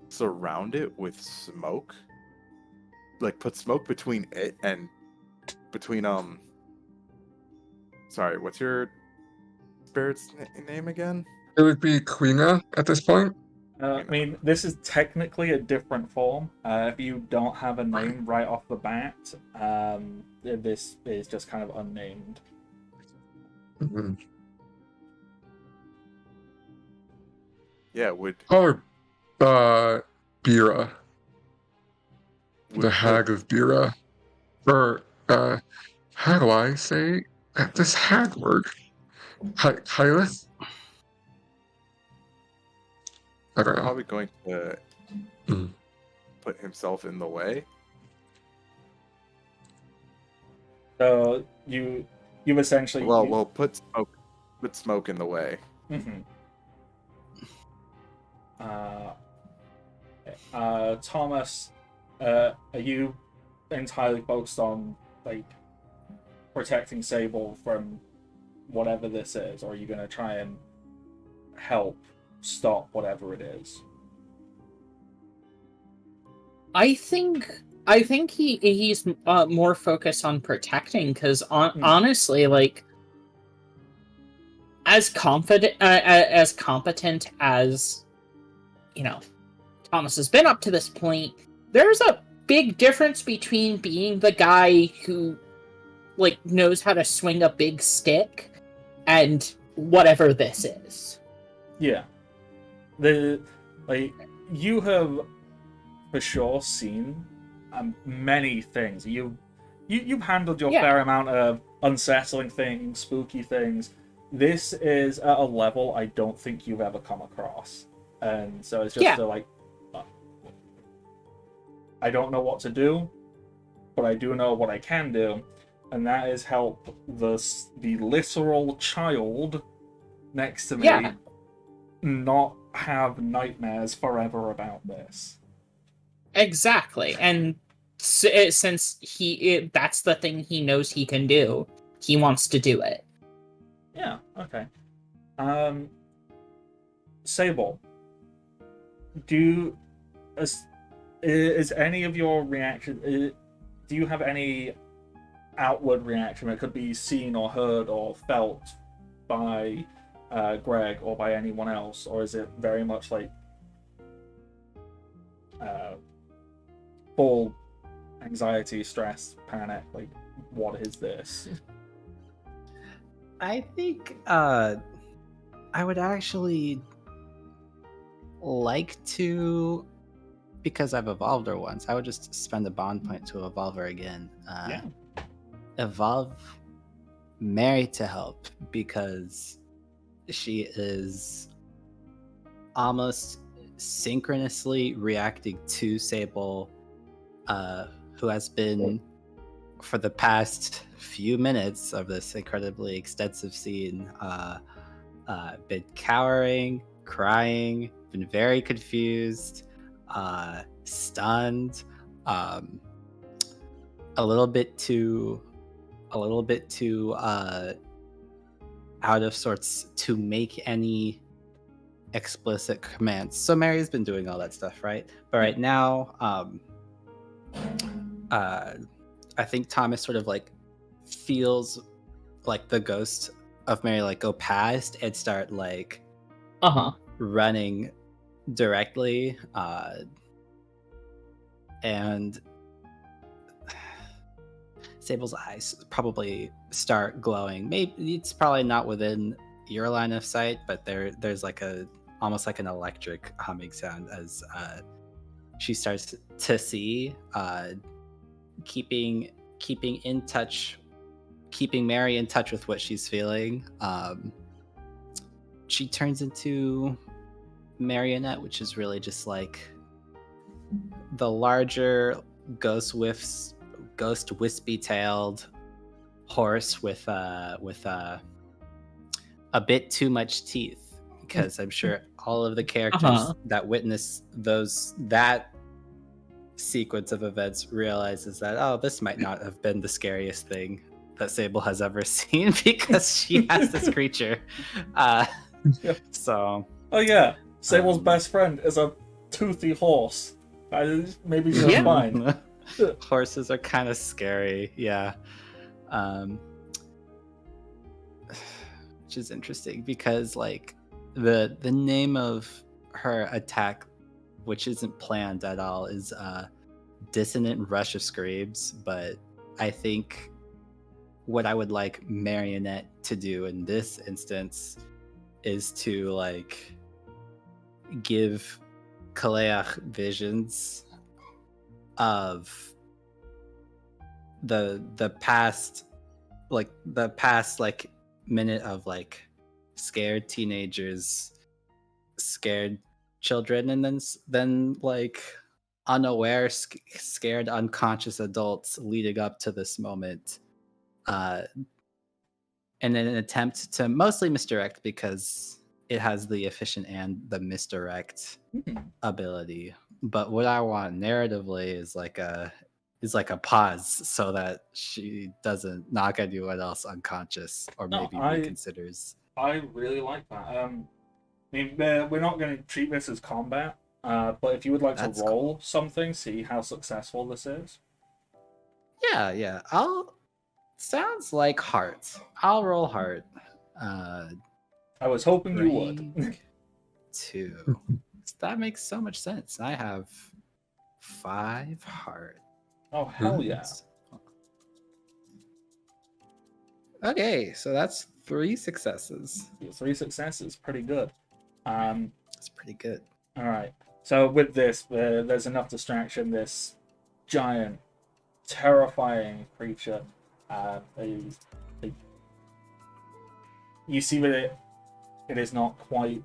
surround it with smoke. Like, put smoke between it and between sorry, what's your spirit's name again? It would be Quina at this point. I mean, this is technically a different form. If you don't have a name right off the bat, this is just kind of unnamed. Mhm. Yeah, would Call her Bira, the would Hag of Bira. Or, how do I say this hag word? Hylith? I don't know. probably going to Mm. put himself in the way. So you essentially Well, put smoke in the way. Mhm. Thomas, are you entirely focused on like protecting Sable from whatever this is, or are you going to try and help stop whatever it is? I think he's more focused on protecting, because honestly, like, as competent as Thomas has been up to this point, there's a big difference between being the guy who like knows how to swing a big stick and whatever this is. Yeah, you have for sure seen many things. You've handled your fair amount of unsettling things, spooky things. This is at a level I don't think you've ever come across, and so it's just I don't know what to do, but I do know what I can do, and that is help the literal child next to me not have nightmares forever about this. Exactly, and since that's the thing he knows he can do, he wants to do it. Yeah. Okay. Sable, is any of your reaction? Do you have any outward reaction? It could be seen or heard or felt by Greg or by anyone else, or is it very much like full anxiety, stress, panic? Like, what is this? I think I would actually like to, because I've evolved her once, I would just spend a bond point to evolve her again. Evolve Mary to help, because she is almost synchronously reacting to Sable, who has been, for the past few minutes of this incredibly extensive scene, been cowering, crying, been very confused, stunned, a little bit too out of sorts to make any explicit commands. So Mary's been doing all that stuff, right? But right now, I think Thomas sort of like feels like the ghost of Mary like go past and start like running directly, and Sable's eyes probably start glowing. Maybe it's probably not within your line of sight, but there's like almost like an electric humming sound as she starts to see, keeping Mary in touch with what she's feeling. She turns into Marionette, which is really just like the larger ghost wispy-tailed horse with a bit too much teeth, because I'm sure all of the characters that witness that sequence of events realizes that, oh, this might not have been the scariest thing that Sable has ever seen because she has this creature. Yep. So Oh yeah, Sable's Um, best friend is a toothy horse. Maybe just yeah. fine. Horses are kind of scary, yeah. Which is interesting because like the name of her attack, which isn't planned at all, is Dissonant Rush of Screams, but I think what I would like Marionette to do in this instance is to like give Kaleach visions of the past like minute of like scared teenagers, scared children, and then like unaware scared unconscious adults leading up to this moment, and in an attempt to mostly misdirect because it has the efficient and the misdirect ability. But what I want narratively is like a pause so that she doesn't knock anyone else unconscious or No, maybe reconsiders. I really like that. I mean, we're not going to treat this as combat, but if you would like That's to roll something, see how successful this is. Yeah. Sounds like heart. I'll roll heart. I was hoping you would. Rank 2. That makes so much sense. I have 5 heart. Oh hell yeah! Okay, so that's 3 successes. 3 successes, pretty good. That's pretty good. All right. So with this, there's enough distraction. This giant, terrifying creature is. You see that it is not quite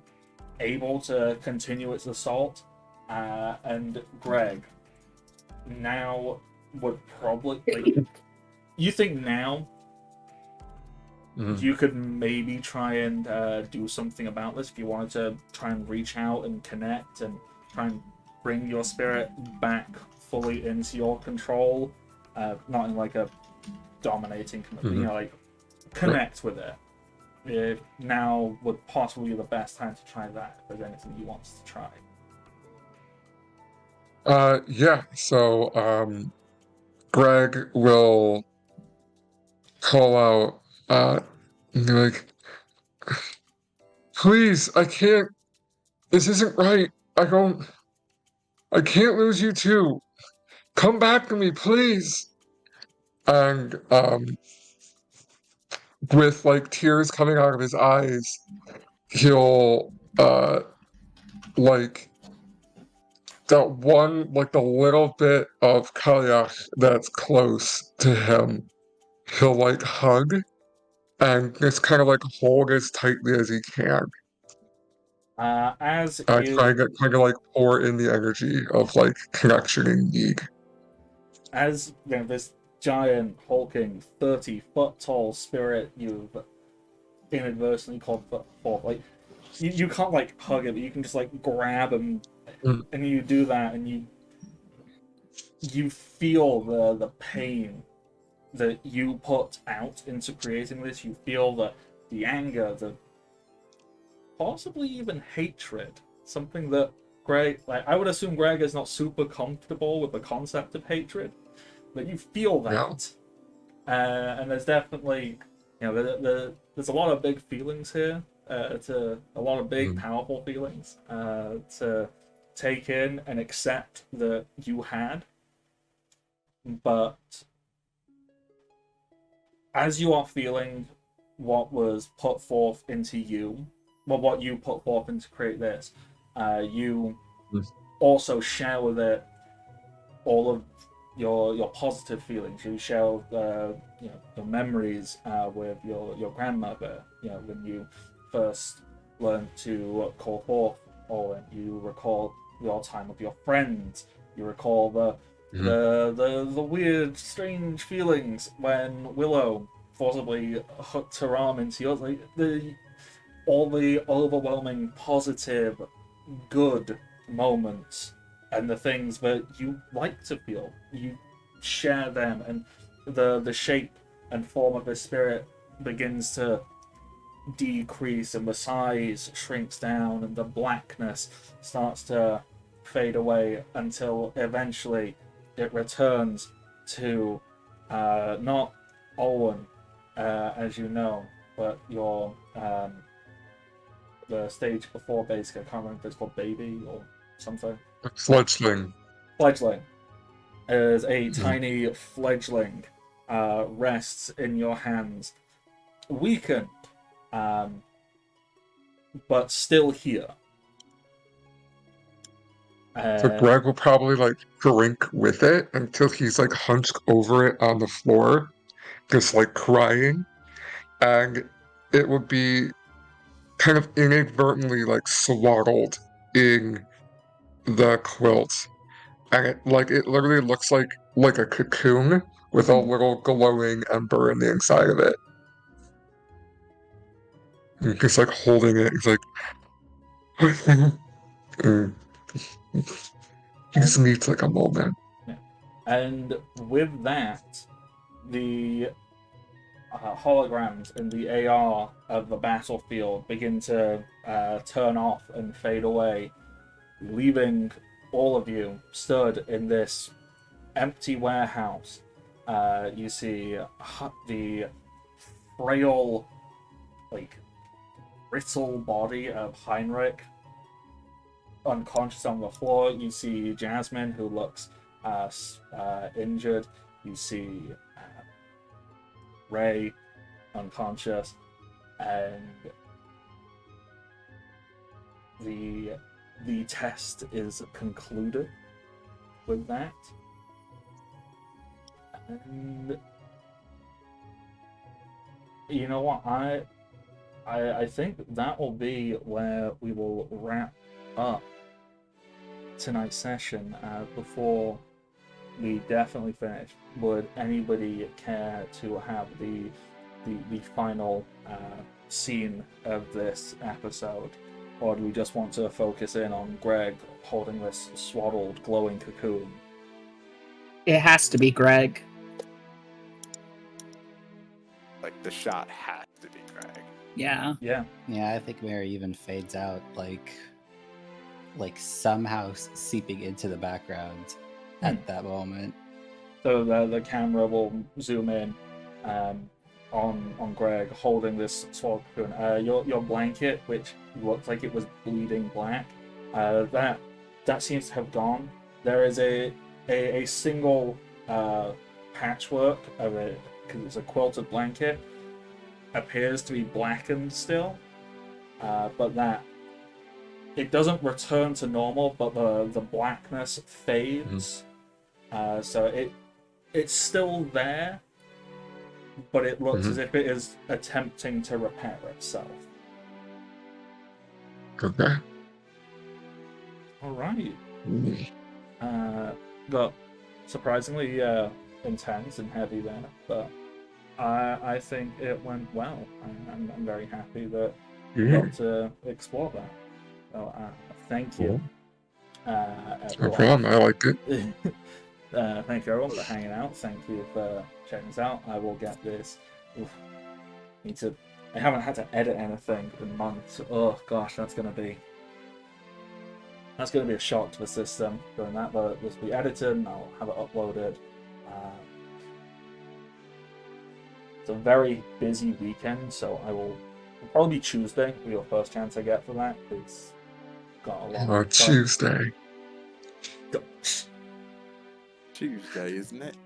able to continue its assault, and Greg now would probably. You think now you could maybe try and do something about this if you wanted to try and reach out and connect and try and bring your spirit back fully into your control, not in like a dominating, like connect with it. Now would possibly be the best time to try that if there's anything you want to try. Yeah, so Greg will call out, like, please, I can't, this isn't right. I can't lose you too. Come back to me, please. And, with like tears coming out of his eyes, he'll, like, that one, like the little bit of Kaliach that's close to him, he'll like hug and just kind of like hold as tightly as he can. As Try you and get kind of like pour in the energy of like connection and need. as this giant, hulking, 30-foot tall spirit you've inadvertently called forth, like you can't like hug it, but you can just like grab him, and you do that, and you feel the pain that you put out into creating this. You feel the anger, the possibly even hatred, something that Greg, like I would assume Greg is not super comfortable with the concept of hatred, but you feel that. And there's definitely, there's a lot of big feelings here, a lot of big, powerful feelings to take in and accept that you had. But as you are feeling what was put forth into you, what you put forth into create this, you also share with it all of your positive feelings. You share your memories with your grandmother. When you first learned to call forth, or when you recall your time with your friends. You recall the weird, strange feelings when Willow forcibly hooked her arm into yours. Like all the overwhelming positive, good moments and the things that you like to feel. You share them, and the shape and form of his spirit begins to decrease, and the size shrinks down, and the blackness starts to fade away until eventually it returns to not Owen, as you know, but your the stage before basic. I can't remember if it's called baby or something. Fledgling. Fledgling. As a tiny fledgling rests in your hands, weakened, but still here. So Greg will probably like drink with it until he's like hunched over it on the floor, just like crying, and it would be kind of inadvertently like swaddled in the quilt, and it literally looks like a cocoon with a little glowing ember in the inside of it. And he's like holding it. He's like, he just needs like a moment. And with that, the holograms in the AR of the battlefield begin to turn off and fade away, leaving all of you stood in this empty warehouse. You see the frail, like, brittle body of Heinrich unconscious on the floor. You see Jasmine, who looks injured. You see Ray, unconscious, and the test is concluded with that. And you know what? I think that will be where we will wrap up tonight's session. Before we definitely finish, would anybody care to have the final scene of this episode, or do we just want to focus in on Greg holding this swaddled, glowing cocoon? It has to be Greg. Like, the shot has to be Greg. Yeah. Yeah. Yeah, I think Mary even fades out, like somehow seeping into the background at that moment. So the camera will zoom in on Greg holding this swaddled cocoon. Your blanket, which looked like it was bleeding black, that seems to have gone. There is a single patchwork of it, because it's a quilted blanket, appears to be blackened still, but that it doesn't return to normal, but the blackness fades. So it's still there, but it looks as if it is attempting to repair itself. Okay. All right. Got surprisingly intense and heavy there, but I think it went well. I'm very happy that we got to explore that. So thank you. No problem. I liked it. Thank you everyone for hanging out. Thank you for checking this out. I will get this. I haven't had to edit anything in months. Oh gosh, that's gonna be a shock to the system doing that, but this will be edited and I'll have it uploaded. It's a very busy weekend, so it'll probably be Tuesday will be your first chance I get for that. It's got a lot of Tuesday. Tuesday, isn't it?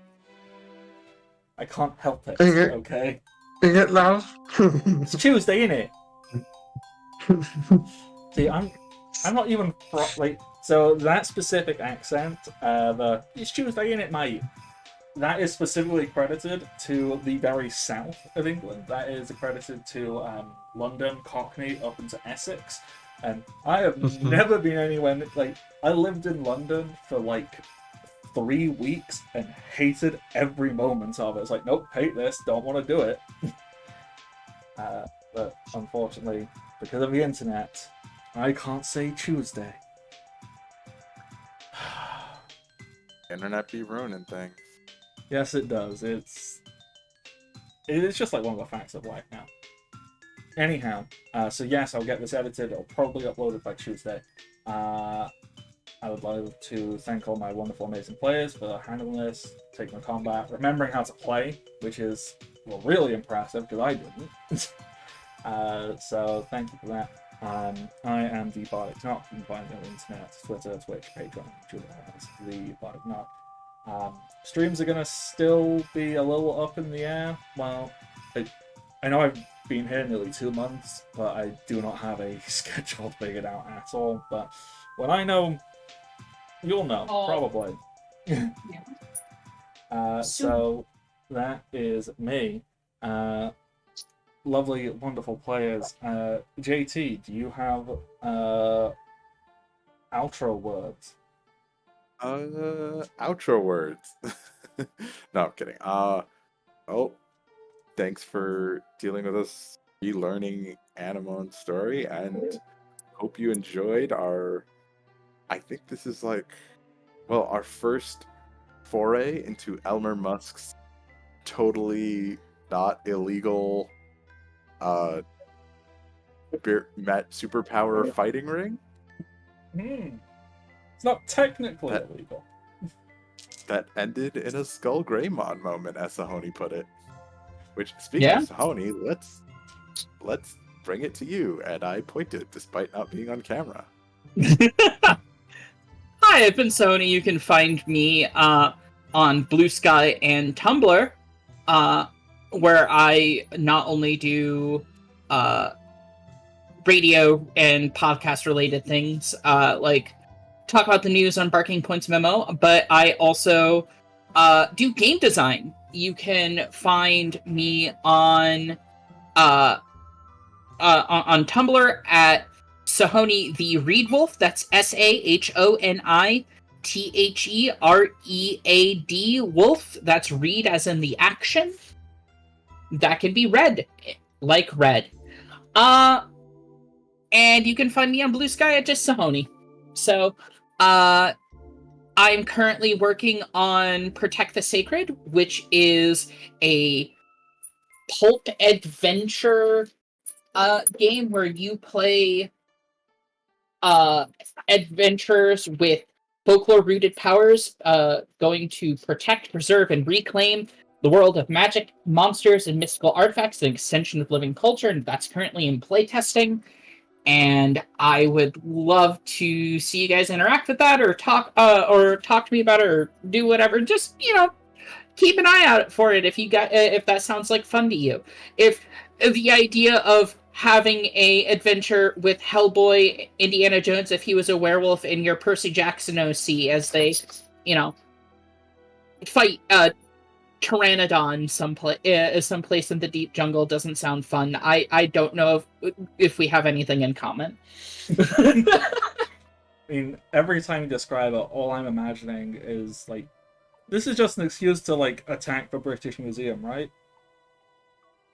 I can't help it, Dang it. okay? Dang it, love. It's Tuesday, innit? See, I'm not even so that specific accent, it's Tuesday, innit, mate? That is specifically credited to the very south of England. That is accredited to London, Cockney, up into Essex. And I have never been anywhere, I lived in London for 3 weeks and hated every moment of it. It's like, nope, hate this, don't want to do it. But unfortunately, because of the internet, I can't say Tuesday. Internet be ruining things. Yes, it does. it's just like one of the facts of life now. Anyhow, so yes, I'll get this edited. I'll probably upload it by Tuesday. I would like to thank all my wonderful, amazing players for handling this, taking the combat, remembering how to play, which is, well, really impressive, because I didn't. So thank you for that. I am the Bardic Knock. You can find me on the internet, Twitter, Twitch, Patreon, YouTube, the Bardic Knock. Streams are going to still be a little up in the air. Well, I know I've been here nearly 2 months, but I do not have a schedule figured out at all. But when I know, you'll know, probably. So that is me. Lovely, wonderful players. JT, do you have outro words? Outro words. No, I'm kidding. Thanks for dealing with us relearning Anamon's story, and hope you enjoyed I think this is our first foray into Elmer Musk's totally not illegal superpower fighting ring. It's not technically illegal. That ended in a Skull Greymon moment, as Sahoni put it. Which, speaking of Sahoni, let's bring it to you. And I pointed, despite not being on camera. Hi, I've been Sony. You can find me on Blue Sky and Tumblr, where I not only do radio and podcast related things, like talk about the news on Barking Points Memo, but I also do game design. You can find me on Tumblr at Sahoni the Reed Wolf. That's SAHONITHEREAD Wolf. That's read as in the action. That can be read, like red. And you can find me on Blue Sky at just Sahoni. So, I'm currently working on Protect the Sacred, which is a pulp adventure game where you play adventures with folklore-rooted powers, going to protect, preserve, and reclaim the world of magic, monsters, and mystical artifacts, an extension of living culture, and that's currently in playtesting. And I would love to see you guys interact with that, or talk to me about it, or do whatever. Just, keep an eye out for it if that sounds like fun to you. If the idea of having a adventure with Hellboy, Indiana Jones, if he was a werewolf, in your Percy Jackson OC as they, fight Pteranodon someplace in the deep jungle doesn't sound fun. I don't know if we have anything in common. I mean, every time you describe it, all I'm imagining is, this is just an excuse to, attack the British Museum, right?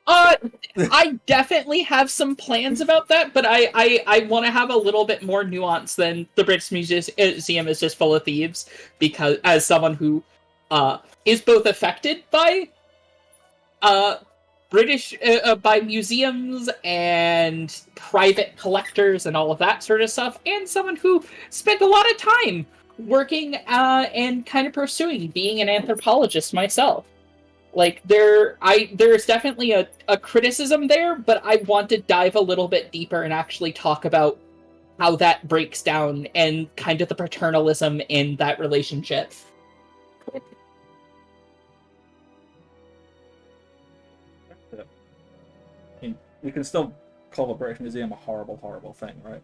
I definitely have some plans about that, but I want to have a little bit more nuance than the British Museum is just full of thieves, because as someone who is both affected by by museums and private collectors and all of that sort of stuff, and someone who spent a lot of time working and kind of pursuing being an anthropologist myself. There's definitely a criticism there, but I want to dive a little bit deeper and actually talk about how that breaks down and kind of the paternalism in that relationship. You can still call the British Museum a horrible, horrible thing, right?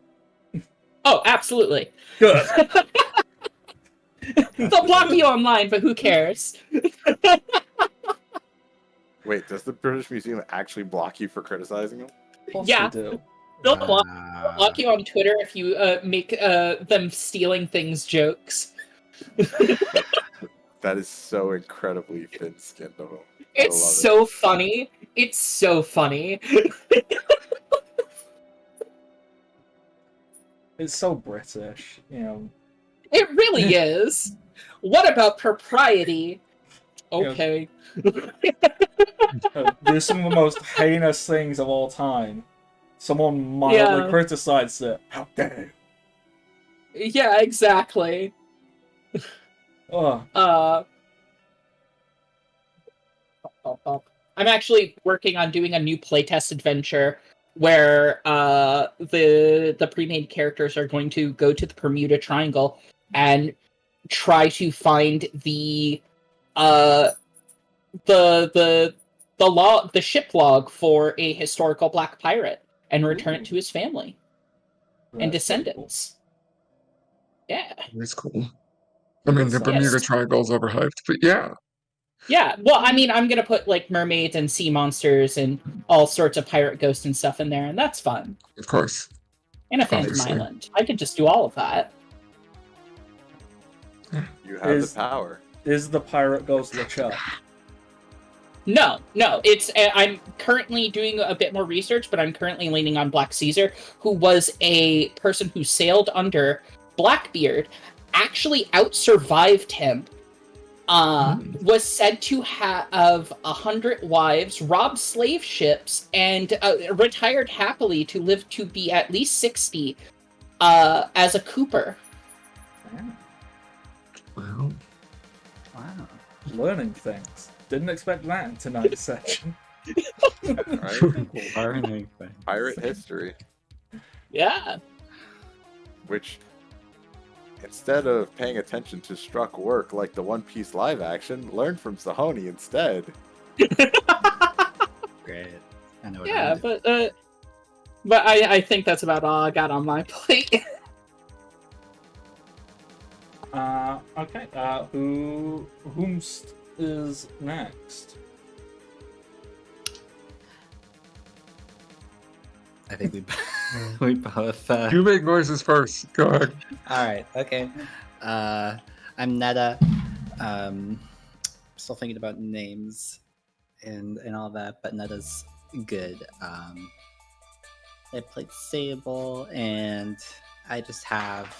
Oh, absolutely. Good. They'll block you online, but who cares? Wait, does the British Museum actually block you for criticizing them? Yeah. They do. They'll block you on Twitter if you make them stealing things jokes. That is so incredibly thin-skinned of them. It's so funny. It's so funny. It's so British, It really is. What about propriety? Okay. Do some of the most heinous things of all time. Someone mildly Yeah. criticized it. How dare you? Yeah, exactly. Oh, I'm actually working on doing a new playtest adventure where the pre-made characters are going to go to the Bermuda Triangle and try to find uh the ship log for a historical black pirate and return it to his family and that's pretty cool. descendants. Yeah. It's cool. I mean, the Yes. Bermuda Triangle's overhyped, but yeah. Yeah, well, I mean, I'm gonna put like mermaids and sea monsters and all sorts of pirate ghosts and stuff in there, and that's fun. Of course. And a Phantom Obviously. Island. I could just do all of that. You have the power. Is the pirate ghost LeChuck? No, it's I'm currently doing a bit more research, but I'm currently leaning on Black Caesar, who was a person who sailed under Blackbeard, actually out-survived him, was said to have 100 wives, robbed slave ships, and retired happily to live to be at least 60 as a cooper. Wow. Wow. Learning things. Didn't expect that in tonight's section. Right? Learning things. Pirate history. Yeah. Which, instead of paying attention to struck work like the One Piece live action, learn from Sahoni instead. Great. I know what Yeah, I'm doing. but I think that's about all I got on my plate. Okay. Whomst is next? I think we both. You make noises first. Go ahead. All right. Okay. I'm Netta. Still thinking about names and all that, but Netta's good. I played Sable, and I just have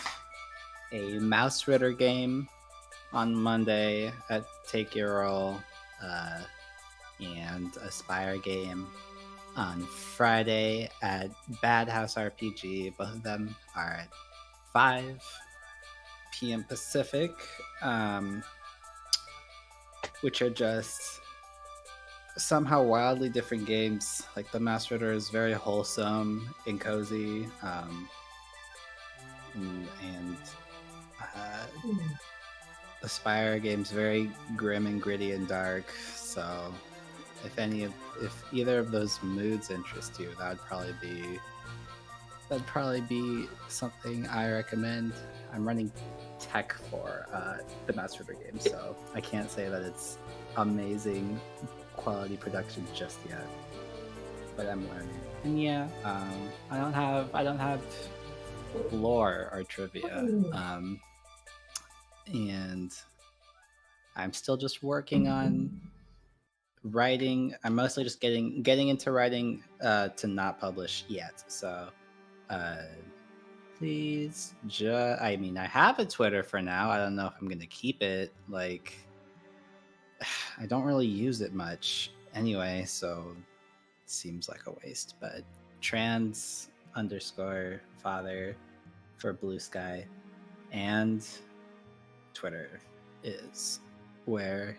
a Mouse Ritter game on Monday at Take Your Roll, and a Spire game on Friday at Bad House RPG. Both of them are at 5 p.m. Pacific, which are just somehow wildly different games. Like the Mouse Ritter is very wholesome and cozy, and the Spire game's very grim and gritty and dark. So if either of those moods interest you, that'd probably be something I recommend. I'm running tech for the Mouse Ritter game, so I can't say that it's amazing quality production just yet, but I'm learning. And yeah, I don't have lore or trivia, and I'm still just working on writing. I'm mostly just getting into writing to not publish yet. So please I mean, I have a Twitter for now. I don't know if I'm gonna keep it. Like, I don't really use it much anyway, so it seems like a waste. But trans_father for Blue Sky, and Twitter is where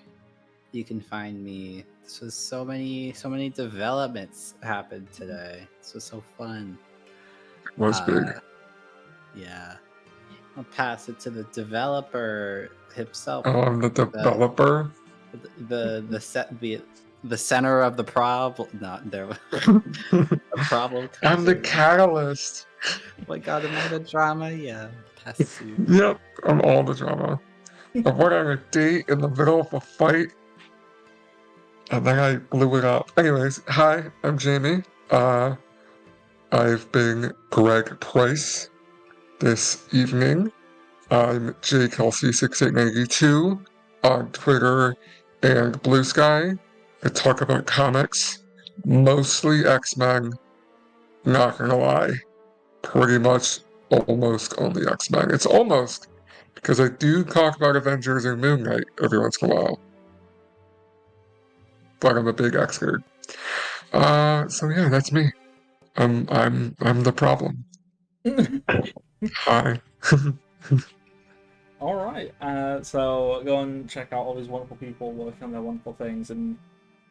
you can find me. This was so many developments happened today. This was so fun. It was big. Yeah. I'll pass it to the developer himself. The developer. The center of the problem. Not there. The problem. I'm the catalyst. Oh my god, am I the drama? Yeah. Pass it to you. Yep, I'm all the drama. I went on a date in the middle of a fight, and then I blew it up. Anyways, hi, I'm Jamie. I've been Greg Price this evening. I'm JKelsey6892 on Twitter and Blue Sky. I talk about comics, mostly X-Men, not gonna lie. Pretty much almost only X-Men. It's almost, because I do talk about Avengers and Moon Knight every once in a while. but I'm a big X nerd. So yeah, that's me. I'm the problem. Hi. All right. So go and check out all these wonderful people working on their wonderful things and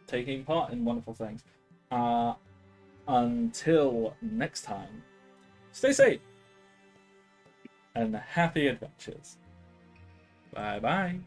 taking part in wonderful things. Until next time, stay safe and happy adventures. Bye bye.